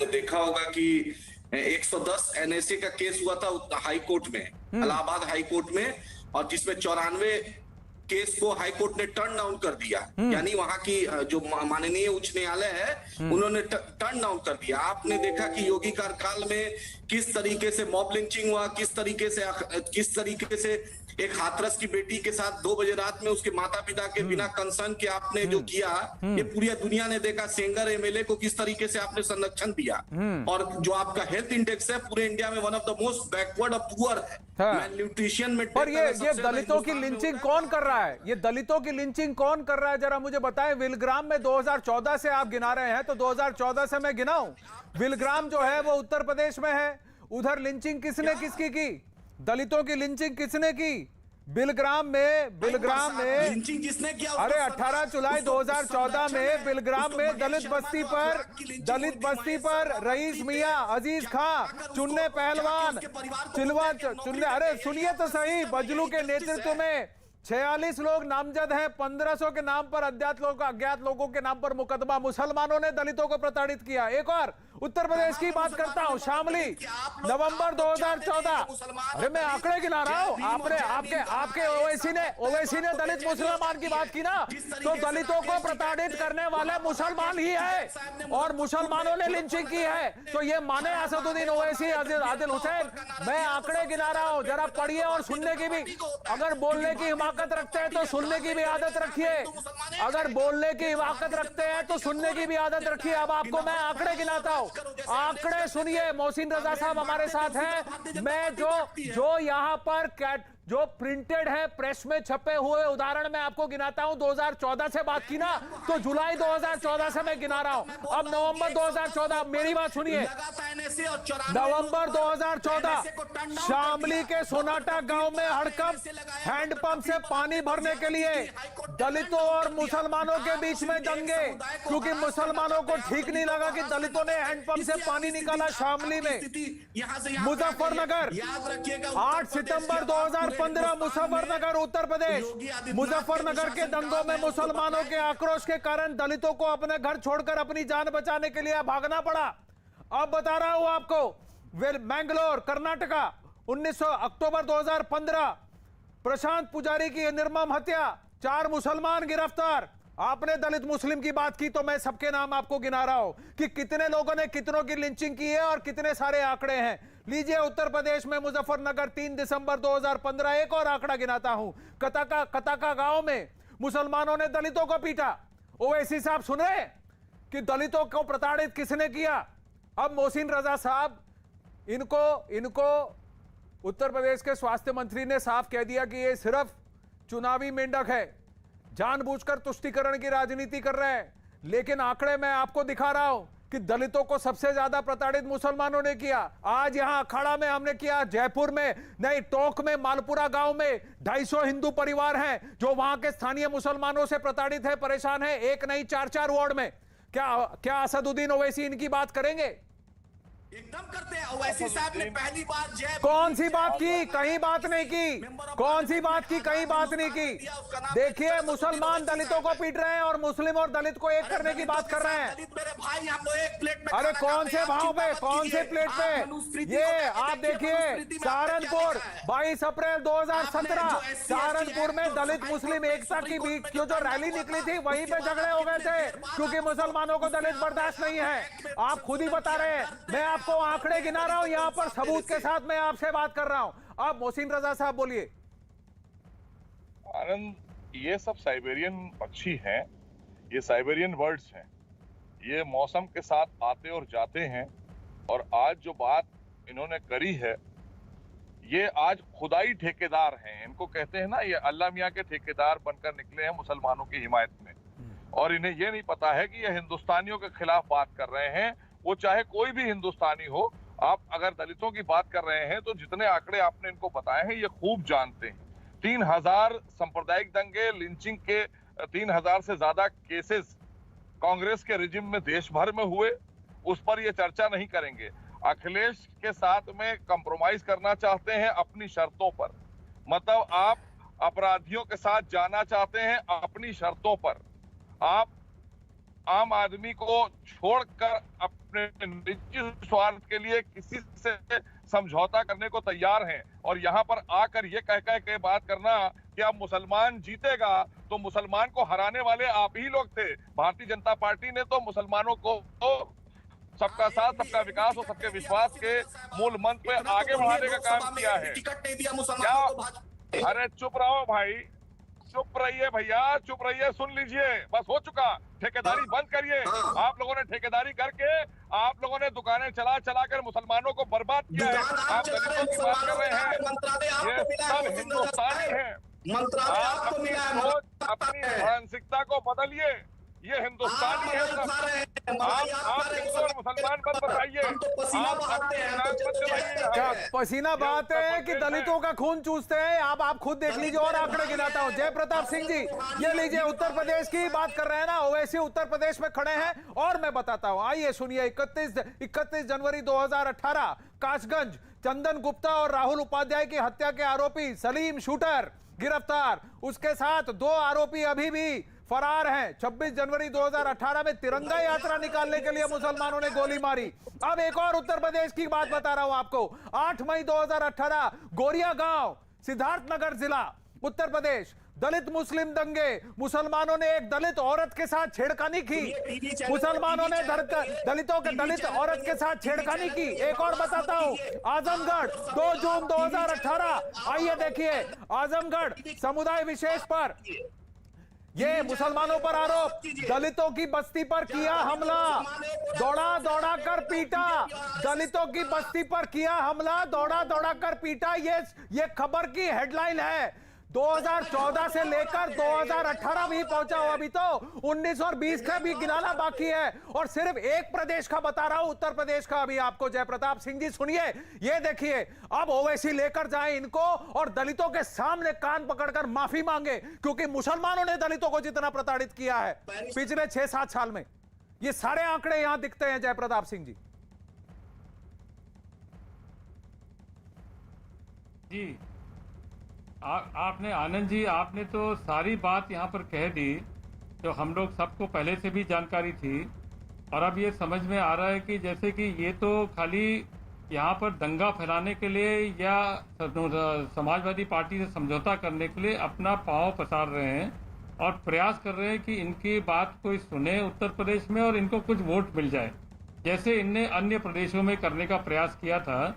देखा होगा कि 110 NSA का केस हुआ था हाई कोर्ट में, इलाहाबाद हाई कोर्ट में, और जिसमें 94 केस को हाई कोर्ट ने टर्न डाउन कर दिया। यानी वहां की जो माननीय उच्च न्यायालय है उन्होंने टर्न डाउन कर दिया। आपने देखा कि योगी कार्यकाल में किस तरीके से मॉब लिंचिंग हुआ, किस तरीके से एक हाथरस की बेटी के साथ 2 बजे रात में उसके माता पिता के बिना कंसर्न के आपने जो किया, ये पूरी दुनिया ने देखा। सेंगर MLA को किस तरीके से आपने संरक्षण दिया, और जो आपका हेल्थ इंडेक्स है पूरे इंडिया में one of the most backward और पुअर है। न्यूट्रिशन में पर ये दलितों की लिंचिंग कौन कर रहा है? ये दलितों की लिंचिंग कौन कर रहा है जरा मुझे बताएं। विलग्राम में 2014 से आप गिना रहे हैं, तो 2014 से मैं गिनाऊं। विलग्राम जो है वो उत्तर प्रदेश में है, उधर लिंचिंग किसने किसकी की? दलितों की लिंचिंग किसने की? बिलग्राम में लिंचिंग किसने किया? अरे 18 जुलाई 2014 में बिलग्राम में दलित बस्ती पर रईस मियां, अजीज खां, चुन्ने पहलवान, चिलवा चुन्ने, अरे सुनिए तो सही, बजलू के नेतृत्व में 46 लोग नामजद हैं। 1500 के नाम पर अज्ञात लोगों के नाम पर मुकदमा। मुसलमानों ने दलितों को प्रताड़ित किया। एक और उत्तर प्रदेश की बात करता हूं, शामली, नवंबर 2014। अरे मैं आंकड़े गिना रहा हूं। आपके ओवैसी ने दलित मुसलमान की बात की ना, तो दलितों को प्रताड़ित करने वाले मुसलमान ही है और मुसलमानों ने लिंचिंग की है। तो ये माने असदुद्दीन ओवैसी, आदिल हुसैन, मैं आंकड़े गिना रहा हूं, जरा पढ़िए और सुनने की भी, अगर बोलने की हिमाकत रखते हैं तो सुनने की भी आदत रखिए। अगर बोलने की हिमाकत रखते हैं तो सुनने की भी आदत रखिए। अब आपको मैं आंकड़े गिनाता हूं, आंकड़े सुनिए। मोहसिन रजा साहब हमारे साथ हैं। मैं जो यहां पर जो प्रिंटेड है, प्रेस में छपे हुए उदाहरण मैं आपको गिनाता हूं। 2014 से बात की ना, तो जुलाई 2014 से मैं गिना रहा हूं। अब नवंबर 2014, मेरी बात सुनिए। नवंबर 2014 शामली के सोनाटा गांव में हड़कंप, हैंडपंप से पानी भरने के लिए दलितों और मुसलमानों के बीच में दंगे, क्योंकि मुसलमानों को ठीक नहीं लगा कि दलितों ने हैंडपंप से पानी निकाला। शामली में मुजफ्फरनगर, 8 सितंबर 2015 मुजफ्फरनगर उत्तर प्रदेश। मुजफ्फरनगर के दंगों में मुसलमानों के आक्रोश के कारण दलितों को अपने घर छोड़कर अपनी जान बचाने के लिए भागना पड़ा। अब बता रहा हूं आपको, मैंगलोर कर्नाटका, 19 अक्टूबर 2015 प्रशांत पुजारी की निर्मम हत्या, 4 मुसलमान गिरफ्तार। आपने दलित मुस्लिम की बात की तो मैं सबके नाम आपको गिना रहा हूं कि कितने लोगों ने कितनों की लिंचिंग की है और कितने सारे आंकड़े हैं। लीजिए, उत्तर प्रदेश में मुजफ्फरनगर 3 दिसंबर 2015, एक और आंकड़ा गिनाता हूं। कताका गांव में मुसलमानों ने दलितों को पीटा। ओवैसी साहब सुन रहे हैं कि दलितों को प्रताड़ित किसने किया? अब मोहसिन रजा साहब, इनको उत्तर प्रदेश के स्वास्थ्य मंत्री ने साफ कह दिया कि ये सिर्फ चुनावी मेंढक है, जानबूझकर तुष्टीकरण की राजनीति कर रहे हैं। लेकिन आंकड़े मैं आपको दिखा रहा हूं कि दलितों को सबसे ज्यादा प्रताड़ित मुसलमानों ने किया। आज यहां अखाड़ा में हमने किया, जयपुर में नहीं, टोंक में, मालपुरा गांव में 250 हिंदू परिवार हैं जो वहां के स्थानीय मुसलमानों से प्रताड़ित है, परेशान है। एक नहीं, 4-4 वार्ड में। क्या असदुद्दीन ओवैसी इनकी बात करेंगे? एकदम करते हैं। ओवैसी साहब ने पहली बार कौन सी बात की? कहीं बात नहीं की। कौन सी बात की? कहीं बात नहीं की। देखिए, मुसलमान दलितों को पीट रहे हैं और मुस्लिम और दलित को एक करने की बात कर रहे हैं। मेरे भाई, हम लोग एक प्लेट में, अरे कौन से भाव पे, कौन से प्लेट पे? ये आप देखिए, सहारनपुर 22 अप्रैल 2017 सहारनपुर में दलित मुस्लिम एकता की बीच जो रैली निकली थी, वहीं पे झगड़े हो गए थे क्योंकि मुसलमानों को दलित बर्दाश्त नहीं है। आप खुद ही बता रहे हैं, मैं आपको आंकड़े गिना रहा हूं, यहां पर सबूत के साथ मैं आपसे बात कर रहा हूं। अब मोहसिन रजा साहब बोलिए। आनंद, ये सब साइबेरियन पक्षी हैं, ये साइबेरियन बर्ड्स हैं। ये मौसम के साथ आते और जाते हैं। और आज जो बात इन्होंने करी है, ये आज खुदाई ठेकेदार हैं। इनको कहते हैं ना, ये अल्लाह मियां के ठेकेदार बनकर निकले हैं मुसलमानों की हिमायत में। और इन्हें ये नहीं पता है कि ये हिंदुस्तानियों के खिलाफ बात कर रहे हैं। वो चाहे कोई भी हिंदुस्तानी हो, आप अगर दलितों की बात कर रहे हैं तो जितने आंकड़े आपने इनको बताए हैं ये खूब जानते हैं। 3000 सांप्रदायिक दंगे, लिंचिंग के 3000 से ज्यादा केसेस कांग्रेस के रिजिम में देश भर में हुए, उस पर ये चर्चा नहीं करेंगे। अखिलेश के साथ में कंप्रोमाइज करना चाहते हैं अपनी शर्तों पर, मतलब आप अपराधियों के साथ जाना चाहते हैं अपनी शर्तों पर। आप आम आदमी को छोड़कर अपने निजी स्वार्थ के लिए किसी से समझौता करने को तैयार हैं, और यहाँ पर आकर ये कह के बात करना कि अब मुसलमान जीतेगा, तो मुसलमान को हराने वाले आप ही लोग थे। भारतीय जनता पार्टी ने तो मुसलमानों को सबका साथ, सबका विकास और सबके विश्वास के मूल मंत्र पे आगे बढ़ाने का काम किया है। क्या? अरे चुप रहो भाई, चुप रहिए भैया, चुप रहिए, सुन लीजिए, बस हो चुका। ठेकेदारी बंद करिए। आप लोगों ने ठेकेदारी करके आप लोगों ने दुकानें चला कर मुसलमानों को बर्बाद किया है। आप दलितों की बात कर रहे हैं, ये सब हिंदुस्तानी है। आप अपनी मानसिकता को बदलिए, ये हिंदुस्तानी है सब। आप हिंदू और मुसलमान मत बताइए, क्या पसीना बात है कि दलितों का खून चूसते हैं। आप खुद देख लीजिए और आंकड़े गिनाता हूं। जयप्रताप सिंह जी, ये लीजिए, उत्तर प्रदेश की बात कर रहे हैं ना, ओवैसी उत्तर प्रदेश में खड़े हैं और मैं बताता हूं। आइए सुनिए, 31 जनवरी 2018 कासगंज, चंदन गुप्ता और राहुल उपाध्याय की हत्या के आरोपी सलीम शूटर गिरफ्तार। उसके साथ 2 आरोपी अभी भी फरार हैं। 26 जनवरी 2018 में तिरंगा यात्रा निकालने के लिए मुसलमानों ने गोली मारी। अब एक और उत्तर प्रदेश की बात बता रहा हूं आपको। 8 मई 2018 गोरिया गांव, सिद्धार्थनगर जिला, उत्तर प्रदेश, दलित मुस्लिम दंगे। मुसलमानों ने एक दलित औरत के साथ छेड़खानी की। मुसलमानों ने दलित औरत के साथ छेड़खानी की। एक और बताता हूं, आजमगढ़ 2 जून 2018, आइए देखिए, आजमगढ़ समुदाय विशेष पर ये मुसलमानों पर आरोप, दलितों की बस्ती पर किया हमला, दौड़ा कर पीटा। दलितों की बस्ती पर किया हमला, दौड़ा कर पीटा। ये खबर की हेडलाइन है। 2014 से लेकर 2018 भी पहुंचा हो, अभी तो 19 और 20 का भी गिनाना बाकी है। और सिर्फ एक प्रदेश का बता रहा हूं, उत्तर प्रदेश का। अभी आपको जयप्रताप सिंह जी सुनिए, ये देखिए, अब ओवैसी लेकर जाए इनको और दलितों के सामने कान पकड़कर माफी मांगे, क्योंकि मुसलमानों ने दलितों को जितना प्रताड़ित किया है पिछले 6-7 साल में, ये सारे आंकड़े यहां दिखते हैं। जयप्रताप सिंह जी जी, आपने आनंद जी, आपने तो सारी बात यहाँ पर कह दी जो हम लोग सबको पहले से भी जानकारी थी। और अब ये समझ में आ रहा है कि जैसे कि ये तो खाली यहाँ पर दंगा फैलाने के लिए या समाजवादी पार्टी से समझौता करने के लिए अपना पांव पसार रहे हैं और प्रयास कर रहे हैं कि इनकी बात कोई सुने उत्तर प्रदेश में और इनको कुछ वोट मिल जाए, जैसे इनने अन्य प्रदेशों में करने का प्रयास किया था।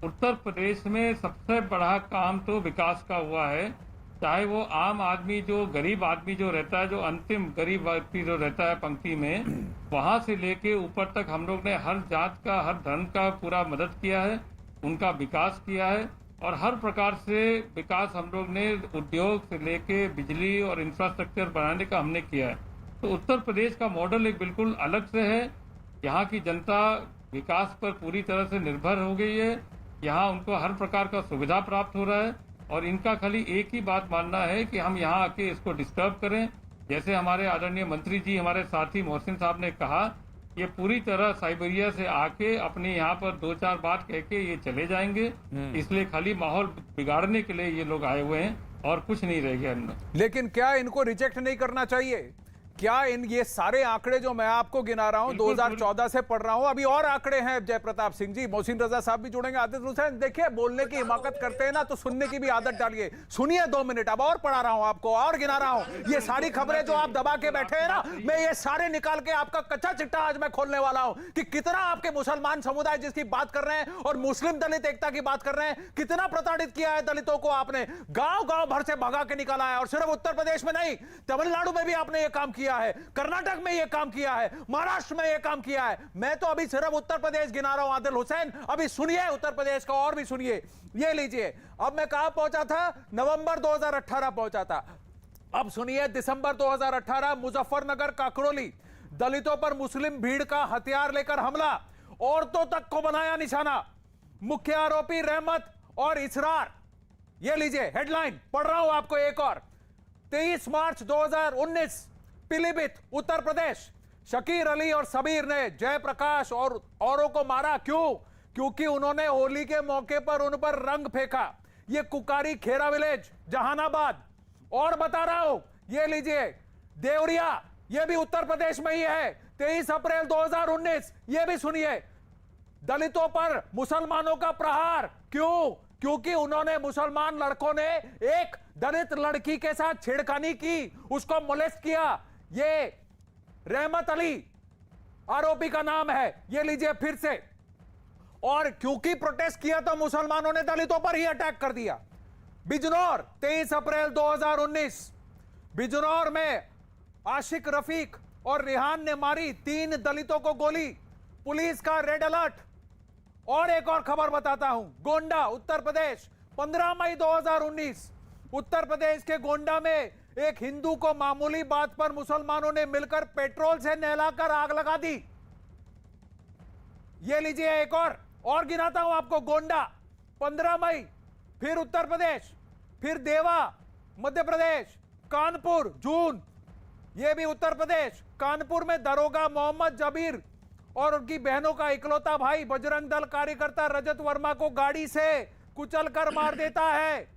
उत्तर प्रदेश में सबसे बड़ा काम तो विकास का हुआ है। चाहे वो आम आदमी, जो गरीब आदमी जो रहता है, जो अंतिम गरीब व्यक्ति जो रहता है पंक्ति में, वहां से लेके ऊपर तक हम लोग ने हर जात का, हर धर्म का पूरा मदद किया है, उनका विकास किया है। और हर प्रकार से विकास हम लोग ने उद्योग से लेके बिजली और इंफ्रास्ट्रक्चर बनाने का हमने किया है। तो उत्तर प्रदेश का मॉडल एक बिल्कुल अलग से है। यहाँ की जनता विकास पर पूरी तरह से निर्भर हो गई है। यहाँ उनको हर प्रकार का सुविधा प्राप्त हो रहा है और इनका खाली एक ही बात मानना है कि हम यहाँ आके इसको डिस्टर्ब करें। जैसे हमारे आदरणीय मंत्री जी, हमारे साथी मोहसिन साहब ने कहा, ये पूरी तरह साइबेरिया से आके अपने यहाँ पर 2-4 बात कह के ये चले जाएंगे। इसलिए खाली माहौल बिगाड़ने के लिए ये लोग आए हुए हैं और कुछ नहीं रह गया इनमें। लेकिन क्या इनको रिजेक्ट नहीं करना चाहिए? क्या ये सारे आंकड़े जो मैं आपको गिना रहा हूं 2014 से पढ़ रहा हूं, अभी और आंकड़े हैं जयप्रताप सिंह जी, मोहसिन रजा साहब भी जुड़ेंगे, आदिल हुसैन, देखिए बोलने की हिमाकत करते हैं ना तो सुनने की भी आदत डालिए। सुनिए 2 मिनट, अब और पढ़ा रहा हूं आपको और गिना रहा हूं। ये सारी खबरें जो आप दबा के बैठे हैं ना, मैं ये सारे निकाल के आपका कच्चा चिट्ठा आज मैं खोलने वाला हूं कि कितना आपके मुसलमान समुदाय जिसकी बात कर रहे हैं और मुस्लिम दलित एकता की बात कर रहे हैं, कितना प्रताड़ित किया है दलितों को आपने, गांव भर से भगा के निकाला है। और सिर्फ उत्तर प्रदेश में नहीं, तमिलनाडु में भी आपने ये काम किया है, कर्नाटक में ये काम किया है, महाराष्ट्र में ये काम किया है। मैं तो अभी सिर्फ उत्तर प्रदेश गिना रहा हूं आदिल हुसैन, अभी सुनिए उत्तर प्रदेश का और भी सुनिए। ये लीजिए, अब मैं कहां पहुंचा था, नवंबर 2018 पहुंचा था। अब सुनिए, दिसंबर 2018 मुजफ्फरनगर काकरोली, दलितों पर मुस्लिम भीड़ का हथियार लेकर हमला, औरतों तक को बनाया निशाना, मुख्य आरोपी रहमत और इसरार। ये लीजिए हेडलाइन पढ़ रहा हूं आपको एक और। 23 मार्च 2019 पीलीभीत उत्तर प्रदेश, शकीर अली और सबीर ने जयप्रकाश और औरों को मारा। क्यों? क्योंकि उन्होंने होली के मौके पर उन पर रंग फेंका। ये कुकारी खेरा विलेज जहानाबाद। और बता रहा हूं, ये लीजिए देवरिया, ये भी उत्तर प्रदेश में ही है। 23 अप्रैल 2019, ये भी सुनिए, दलितों पर मुसलमानों का प्रहार। क्यों? क्योंकि उन्होंने, मुसलमान लड़कों ने एक दलित लड़की के साथ छेड़खानी की, उसको मोलेस्ट किया। ये रहमत अली आरोपी का नाम है। ये लीजिए फिर से। और क्योंकि प्रोटेस्ट किया तो मुसलमानों ने दलितों पर ही अटैक कर दिया। बिजनौर 23 अप्रैल 2019, बिजनौर में आशिक रफीक और रिहान ने मारी 3 दलितों को गोली, पुलिस का रेड अलर्ट। और एक और खबर बताता हूं, गोंडा उत्तर प्रदेश 15 मई 2019, उत्तर प्रदेश के गोंडा में एक हिंदू को मामूली बात पर मुसलमानों ने मिलकर पेट्रोल से नहलाकर आग लगा दी। ये लीजिए एक और गिनाता हूं आपको। गोंडा 15 मई, फिर उत्तर प्रदेश, फिर देवा मध्य प्रदेश, कानपुर जून, ये भी उत्तर प्रदेश, कानपुर में दरोगा मोहम्मद जबीर और उनकी बहनों का इकलौता भाई बजरंग दल कार्यकर्ता रजत वर्मा को गाड़ी से कुचलकर मार देता है।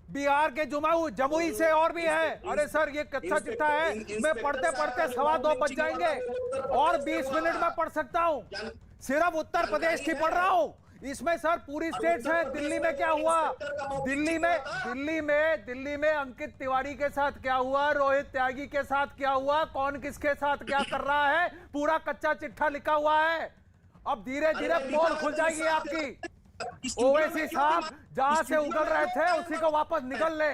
बिहार के जमुई से और भी है। अरे सर, ये कच्चा चिट्ठा है, मैं पढ़ते पढ़ते 2:15 बज जाएंगे और 20 मिनट में पढ़ सकता हूं। सिर्फ उत्तर प्रदेश की पढ़ रहा हूं, इसमें सर पूरी स्टेट्स है। दिल्ली में क्या हुआ, दिल्ली में अंकित तिवारी के साथ क्या हुआ, रोहित त्यागी के साथ क्या हुआ, कौन किसके साथ क्या कर रहा है, पूरा कच्चा चिट्ठा लिखा हुआ है। अब धीरे धीरे पोल खुल जाएगी आपकी। ओवैसी साहब जहां से उगल रहे थे उसी को वापस निकल ले,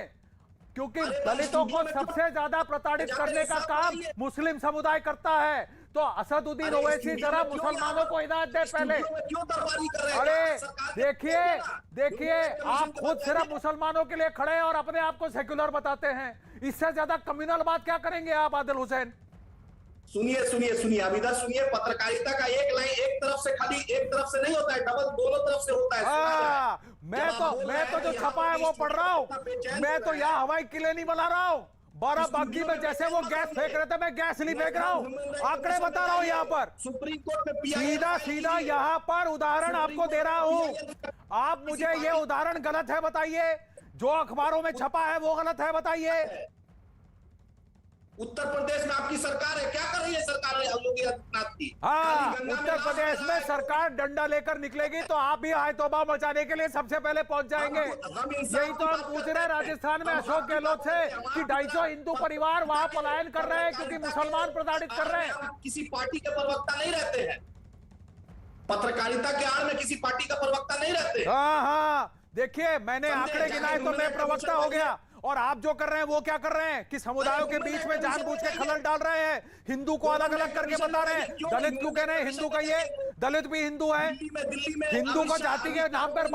क्योंकि दलितों को सबसे ज्यादा प्रताड़ित करने का काम मुस्लिम समुदाय करता है। तो असदुद्दीन ओवैसी जरा मुसलमानों को हिदायत दे पहले। अरे देखिए आप खुद सिर्फ मुसलमानों के लिए खड़े हैं और अपने आप को सेक्युलर बताते हैं। इससे ज्यादा कम्युनल बात क्या करेंगे आप आदिल हुसैन? सुनिए अब इधर सुनिए। पत्रकारिता का एक लाइन एक तरफ से, खाली एक तरफ से नहीं होता है, डबल दोनों तरफ से होता है। मैं तो जो छपा है वो पढ़ रहा हूँ। मैं तो यहाँ हवाई किले नहीं बना रहा हूँ। बाराबांकी में जैसे वो गैस फेंक रहे थे, मैं गैस नहीं फेंक रहा हूँ, आंकड़े बता रहा हूँ। यहाँ पर सुप्रीम कोर्ट में सीधा यहाँ पर उदाहरण आपको दे रहा हूँ। आप मुझे ये उदाहरण गलत है बताइए, जो अखबारों में छपा है वो गलत है बताइए। उत्तर प्रदेश में आपकी सरकार है, क्या कर रही है सरकार योगी आदित्यनाथ की? हाँ, उत्तर प्रदेश में सरकार डंडा लेकर निकलेगी तो आप भी हाय तौबा मचाने के लिए सबसे पहले पहुंच जाएंगे। यही तो हम पूछ रहे हैं राजस्थान में अशोक गहलोत से कि 250 हिंदू परिवार वहां पलायन कर रहे हैं क्योंकि मुसलमान प्रताड़ित कर रहे हैं। किसी पार्टी के प्रवक्ता नहीं रहते हैं, पत्रकारिता के आड़ में किसी पार्टी का प्रवक्ता नहीं रहते। हाँ, देखिए मैंने आंकड़े गिनाए तो मैं प्रवक्ता हो गया। और आप जो कर रहे हैं वो क्या कर रहे हैं कि समुदायों के बीच में जानबूझ के खलल डाल रहे हैं, हिंदू को अलग अलग करके बता रहे हैं। दलित क्यों कह रहे हैं हिंदू कहिए, दलित भी हिंदू है। हिंदू को जाति के नाम पर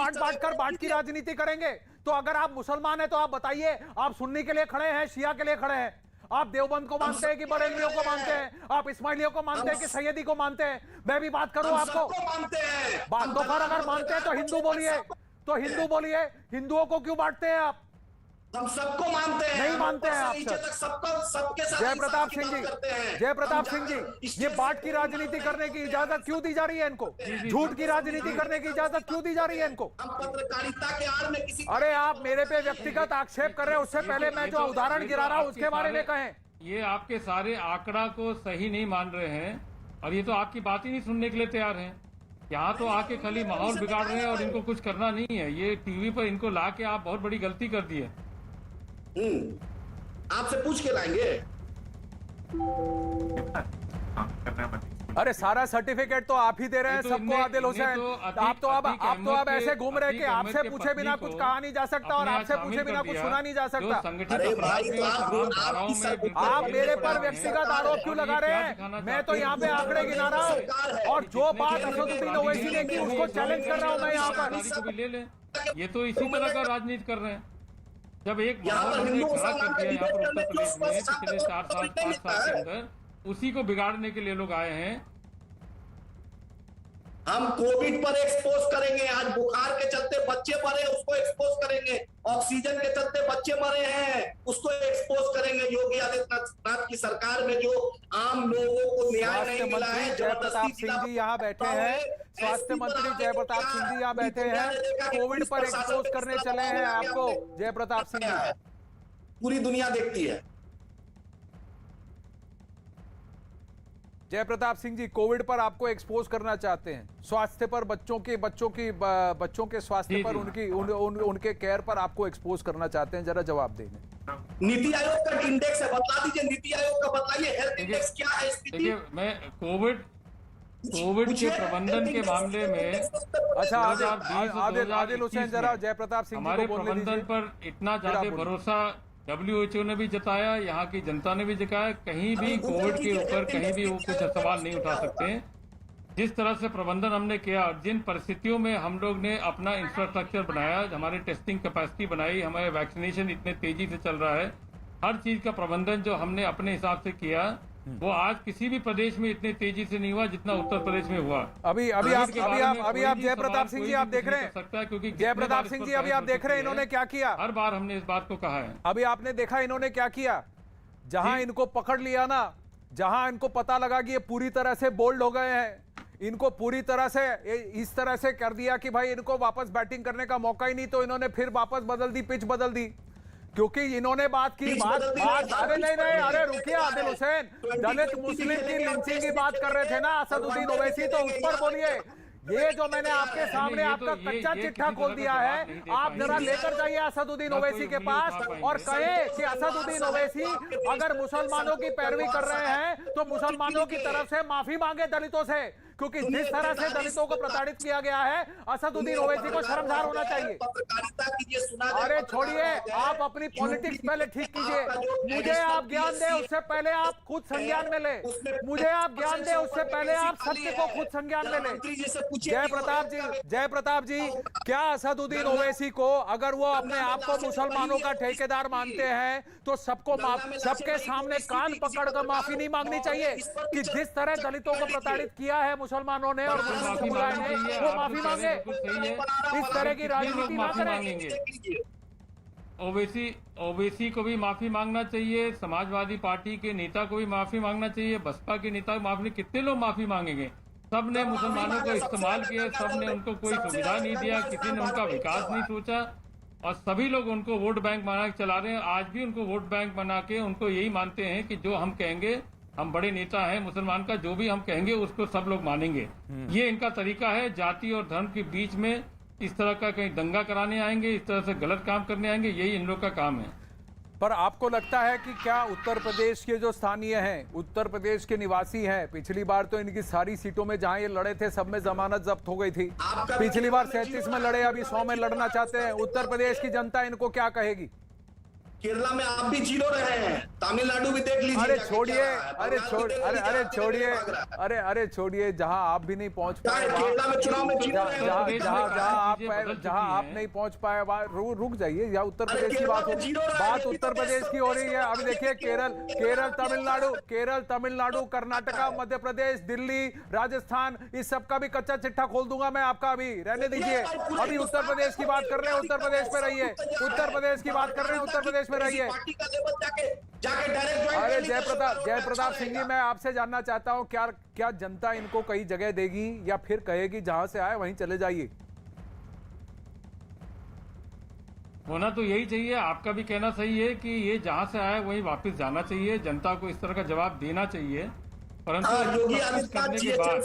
बांट की राजनीति करेंगे। तो अगर आप मुसलमान हैं तो आप बताइए, आप सुन्नी के लिए खड़े हैं, शिया के लिए खड़े हैं, आप देवबंद को मानते हैं कि बरेलवियों को मानते हैं, आप इस्माइलियों को मानते हैं कि सैयदी को मानते हैं? मैं भी बात करूं आपको, बात तो पर अगर मानते हैं तो हिंदू बोलिए, हिंदुओं को क्यों बांटते हैं आप? हम सबको मानते हैं, नहीं मानते हैं आप सबके साथ। जयप्रताप सिंह जी, ये बांट की राजनीति करने की इजाजत क्यों दी जा रही है इनको? झूठ की राजनीति करने की इजाजत क्यों दी जा रही है इनको? पत्रकारिता के आड़ में किसी, अरे आप मेरे पे व्यक्तिगत आक्षेप कर रहे हैं, उससे पहले मैं जो उदाहरण गिरा रहा हूँ उसके बारे में कहें। ये आपके सारे आंकड़ा को सही नहीं मान रहे हैं और ये तो आपकी बात ही नहीं सुनने के लिए तैयार हैं। यहाँ तो आके खाली माहौल बिगाड़ रहे हैं और इनको कुछ करना नहीं है। ये टीवी पर इनको ला के आप बहुत बड़ी गलती कर दी है। आपसे पूछ के लाएंगे। अरे सारा सर्टिफिकेट तो आप ही दे रहे हैं सबको आदिल हुसैन। आप तो अब ऐसे घूम रहे कि आपसे पूछे बिना कुछ कहा नहीं जा सकता और आपसे पूछे बिना कुछ सुना नहीं जा सकता। आप मेरे पर व्यक्तिगत आरोप क्यों लगा रहे हैं? मैं तो यहाँ पे आंकड़े गिना रहा हूँ और जो बात असदुद्दीन ओवैसी ने की उसको चैलेंज कर रहा हूँ मैं यहाँ पर। ये तो इसी तरह का राजनीति कर रहे हैं। जब एक यहाँ माहौल पर हमने हिंदू खड़ा कर मुसलमान दिया यहाँ पर उत्तर प्रदेश में पिछले 4 साल 5 साल के अंदर, उसी को बिगाड़ने के लिए लोग आए हैं। हम कोविड पर एक्सपोज करेंगे, आज बुखार के चलते बच्चे मरे उसको एक्सपोज करेंगे, ऑक्सीजन के चलते बच्चे मरे हैं उसको एक्सपोज करेंगे। योगी आदित्यनाथ की सरकार में जो आम लोगों को न्याय नहीं मिला है, जयप्रताप सिंह जी यहाँ बैठे हैं, स्वास्थ्य मंत्री जयप्रताप सिंह जी यहाँ बैठे हैं, कोविड पर एक्सपोज करने चले हैं आपको जयप्रताप सिंह जी। पूरी दुनिया देखती है। जयप्रताप सिंह जी कोविड पर आपको एक्सपोज करना चाहते हैं, स्वास्थ्य पर, बच्चों के स्वास्थ्य पर, उनके केयर पर आपको एक्सपोज करना चाहते हैं। जरा जवाब देंगे। नीति आयोग का इंडेक्स है, बतला दीजिए नीति आयोग का, बताइए हेल्थ इंडेक्स क्या है स्थिति। देखिए, मैं कोविड के प्रबंधन के मामले में, अच्छा आदिल हुसैन, जरा जयप्रताप सिंह हमारे प्रबंधन पर इतना ज्यादा भरोसा WHO ने भी जताया, यहाँ की जनता ने भी जताया, कहीं भी कोविड के ऊपर कहीं भी वो कुछ सवाल नहीं उठा सकते। जिस तरह से प्रबंधन हमने किया और जिन परिस्थितियों में हम लोग ने अपना इंफ्रास्ट्रक्चर बनाया, हमारी टेस्टिंग कैपेसिटी बनाई, हमारे वैक्सीनेशन इतने तेजी से चल रहा है, हर चीज का प्रबंधन जो हमने अपने हिसाब से किया, वो आज किसी भी प्रदेश में इतने तेजी से नहीं हुआ जितना उत्तर प्रदेश में हुआ। अभी आप जयप्रताप सिंह जी आप देख रहे हैं, क्योंकि जयप्रताप सिंह जी अभी आप देख रहे हैं इन्होंने क्या किया। हर बार हमने इस बात को कहा है। अभी आपने देखा इन्होंने क्या किया, जहां इनको पकड़ लिया ना, जहां इनको पता लगा कि ये पूरी तरह से बोल्ड हो गए हैं, इनको पूरी तरह से इस तरह से कर दिया कि भाई इनको वापस बैटिंग करने का मौका ही नहीं, तो इन्होंने फिर वापस बदल दी, पिच बदल दी, क्योंकि इन्होंने बात की अरे नहीं अरे रुकिए आदिल हुसैन, दलित मुस्लिम की लिंचिंग की बात कर रहे थे ना असदुद्दीन ओवैसी, तो उस पर बोलिए। ये जो मैंने आपके सामने आपका कच्चा चिट्ठा खोल दिया है, आप जरा लेकर जाइए असदुद्दीन ओवैसी के पास और कहे कि असदुद्दीन ओवैसी अगर मुसलमानों की पैरवी कर रहे हैं तो मुसलमानों की तरफ से माफी मांगे दलितों से, क्योंकि जिस तरह से दलितों को प्रताड़ित किया गया है, असदुद्दीन ओवैसी को शर्मसार होना चाहिए। अरे छोड़िए, आप अपनी पॉलिटिक्स पहले ठीक कीजिए, मुझे आप ज्ञान दें उससे पहले आप खुद संज्ञान में ले, मुझे आप ज्ञान दें उससे पहले आप सत्य को खुद संज्ञान में ले। जयप्रताप जी, क्या असदुद्दीन ओवैसी को अगर वो अपने आप को मुसलमानों का ठेकेदार मानते हैं तो सबके सामने कान पकड़कर माफी नहीं मांगनी चाहिए कि जिस तरह दलितों को प्रताड़ित किया है मुसलमानों ने और माफी मांगे, वो माफी मांगे, इस तरह की राजनीति ना करें। ओवैसी को भी माफी मांगना चाहिए, समाजवादी पार्टी के नेता को भी माफी मांगना चाहिए, बसपा के नेता को माफी, कितने लोग माफी मांगेंगे। सबने मुसलमानों को इस्तेमाल किया, सबने उनको कोई सुविधा नहीं दिया, किसी ने उनका विकास नहीं सोचा और सभी लोग उनको वोट बैंक बना के चला रहे हैं। आज भी उनको वोट बैंक बना के उनको यही मानते हैं कि जो हम कहेंगे, हम बड़े नेता हैं मुसलमान का, जो भी हम कहेंगे उसको सब लोग मानेंगे। ये इनका तरीका है, जाति और धर्म के बीच में इस तरह का कहीं दंगा कराने आएंगे, इस तरह से गलत काम करने आएंगे, यही इन लोग का काम है। पर आपको लगता है कि क्या उत्तर प्रदेश के जो स्थानीय हैं, उत्तर प्रदेश के निवासी हैं, पिछली बार तो इनकी सारी सीटों में जहां ये लड़े थे सब में जमानत जब्त हो गई थी, पिछली बार 37 में लड़े, अभी 100 में लड़ना चाहते हैं, उत्तर प्रदेश की जनता इनको क्या कहेगी? केरला में आप भी जीरो रहे हैं, तमिलनाडु भी देख लीजिए। अरे छोड़िए, अरे छोड़िए, जहां आप भी नहीं पहुंच पाए, जहां आप नहीं पहुंच पाए, रुक जाइए। या उत्तर प्रदेश की बात उत्तर प्रदेश की हो रही है। अभी देखिए केरल, तमिलनाडु, कर्नाटका, मध्य प्रदेश, दिल्ली, राजस्थान, इस सब का भी कच्चा चिट्ठा खोल दूंगा मैं आपका, अभी रहने दीजिए। अभी उत्तर प्रदेश की बात कर रहे हैं, उत्तर प्रदेश पे रहिए, उत्तर प्रदेश की बात कर रहे हैं, उत्तर प्रदेश रहिए। अरे जयप्रताप सिंह जी, मैं आपसे जानना चाहता हूं क्या जनता इनको कई जगह देगी या फिर कहेगी जहां से आए वहीं चले जाइए? होना तो यही चाहिए, आपका भी कहना सही है कि ये जहां से आए वहीं वापस जाना चाहिए, जनता को इस तरह का जवाब देना चाहिए, परंतु वापस करने के बाद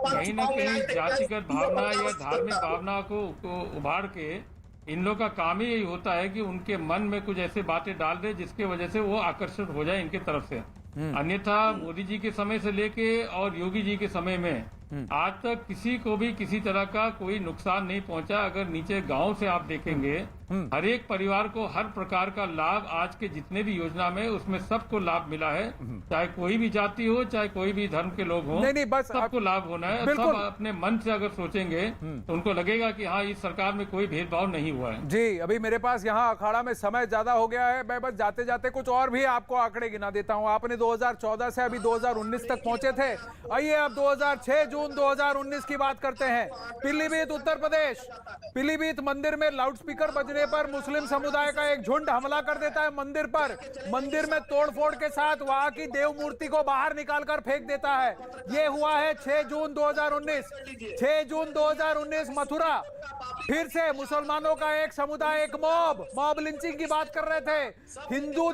कहीं न कहीं जातिगत भावना या धार्मिक भावना को उभार के इन लोग का काम ही यही होता है कि उनके मन में कुछ ऐसे बातें डाल दे जिसके वजह से वो आकर्षित हो जाए इनके तरफ से। अन्यथा मोदी जी के समय से लेके और योगी जी के समय में आज तक किसी को भी किसी तरह का कोई नुकसान नहीं पहुंचा। अगर नीचे गांव से आप देखेंगे, हर एक परिवार को हर प्रकार का लाभ, आज के जितने भी योजना में उसमें सबको लाभ मिला है, चाहे कोई भी जाति हो, चाहे कोई भी धर्म के लोग हो, नहीं बस सबको लाभ होना है। सब अपने मन से अगर सोचेंगे तो उनको लगेगा कि हाँ, इस सरकार में कोई भेदभाव नहीं हुआ है। जी, अभी मेरे पास यहाँ अखाड़ा में समय ज्यादा हो गया है, मैं बस जाते जाते कुछ और भी आपको आंकड़े गिना देता हूँ। आपने 2014 से अभी 2019 तक पहुंचे थे। आइए अब 6 जून 2019 की बात करते हैं। पीलीभीत उत्तर प्रदेश, पीलीभीत मंदिर में लाउडस्पीकर बजने पर मुस्लिम समुदाय का एक झुंड हमला कर देता है मंदिर पर। मंदिर में तोड़फोड़ के साथ वहां की देव मूर्ति को बाहर निकालकर फेंक देता है। यह हुआ है 6 जून 2019। 6 जून 2019 मथुरा, फिर से मुसलमानों का एक समुदाय, एक मॉब लिंचिंग की बात कर रहे थे। हिंदू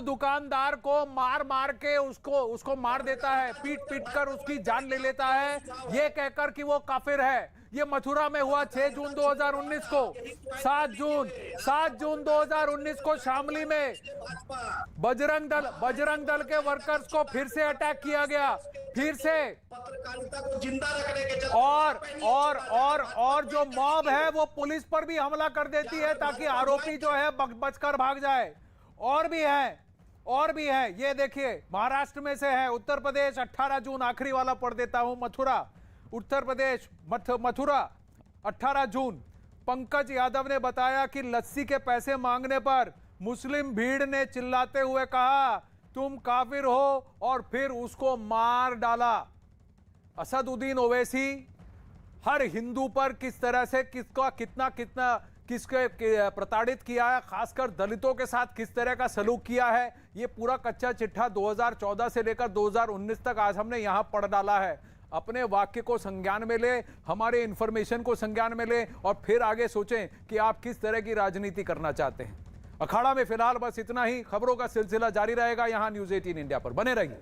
दुकानदार को मार के उसको मार देता है, पीट कर उसकी जान ले लेता है, ये कहकर कि वो काफिर है। ये मथुरा में हुआ 6 जून 2019 को। 7 जून 2019 को शामली में बजरंग दल के वर्कर्स को फिर से अटैक किया गया, फिर से। और जो मॉब है वो पुलिस पर भी हमला कर देती है ताकि आरोपी जो है बचकर भाग जाए। और भी है, ये देखिए महाराष्ट्र में से है। उत्तर प्रदेश 18 जून, आखिरी वाला पढ़ देता हूं। मथुरा, उत्तर प्रदेश, मथुरा 18 जून। पंकज यादव ने बताया कि लस्सी के पैसे मांगने पर मुस्लिम भीड़ ने चिल्लाते हुए कहा तुम काफिर हो, और फिर उसको मार डाला। असदुद्दीन ओवैसी हर हिंदू पर किस तरह से किसके प्रताड़ित किया है, खासकर दलितों के साथ किस तरह का सलूक किया है, ये पूरा कच्चा चिट्ठा 2014 से लेकर 2019 तक आज हमने यहां पढ़ डाला है। अपने वाक्य को संज्ञान में ले, हमारे इंफॉर्मेशन को संज्ञान में ले, और फिर आगे सोचें कि आप किस तरह की राजनीति करना चाहते हैं। अखाड़ा में फिलहाल बस इतना ही। खबरों का सिलसिला जारी रहेगा यहां न्यूज़ 18 इंडिया पर। बने रहिए।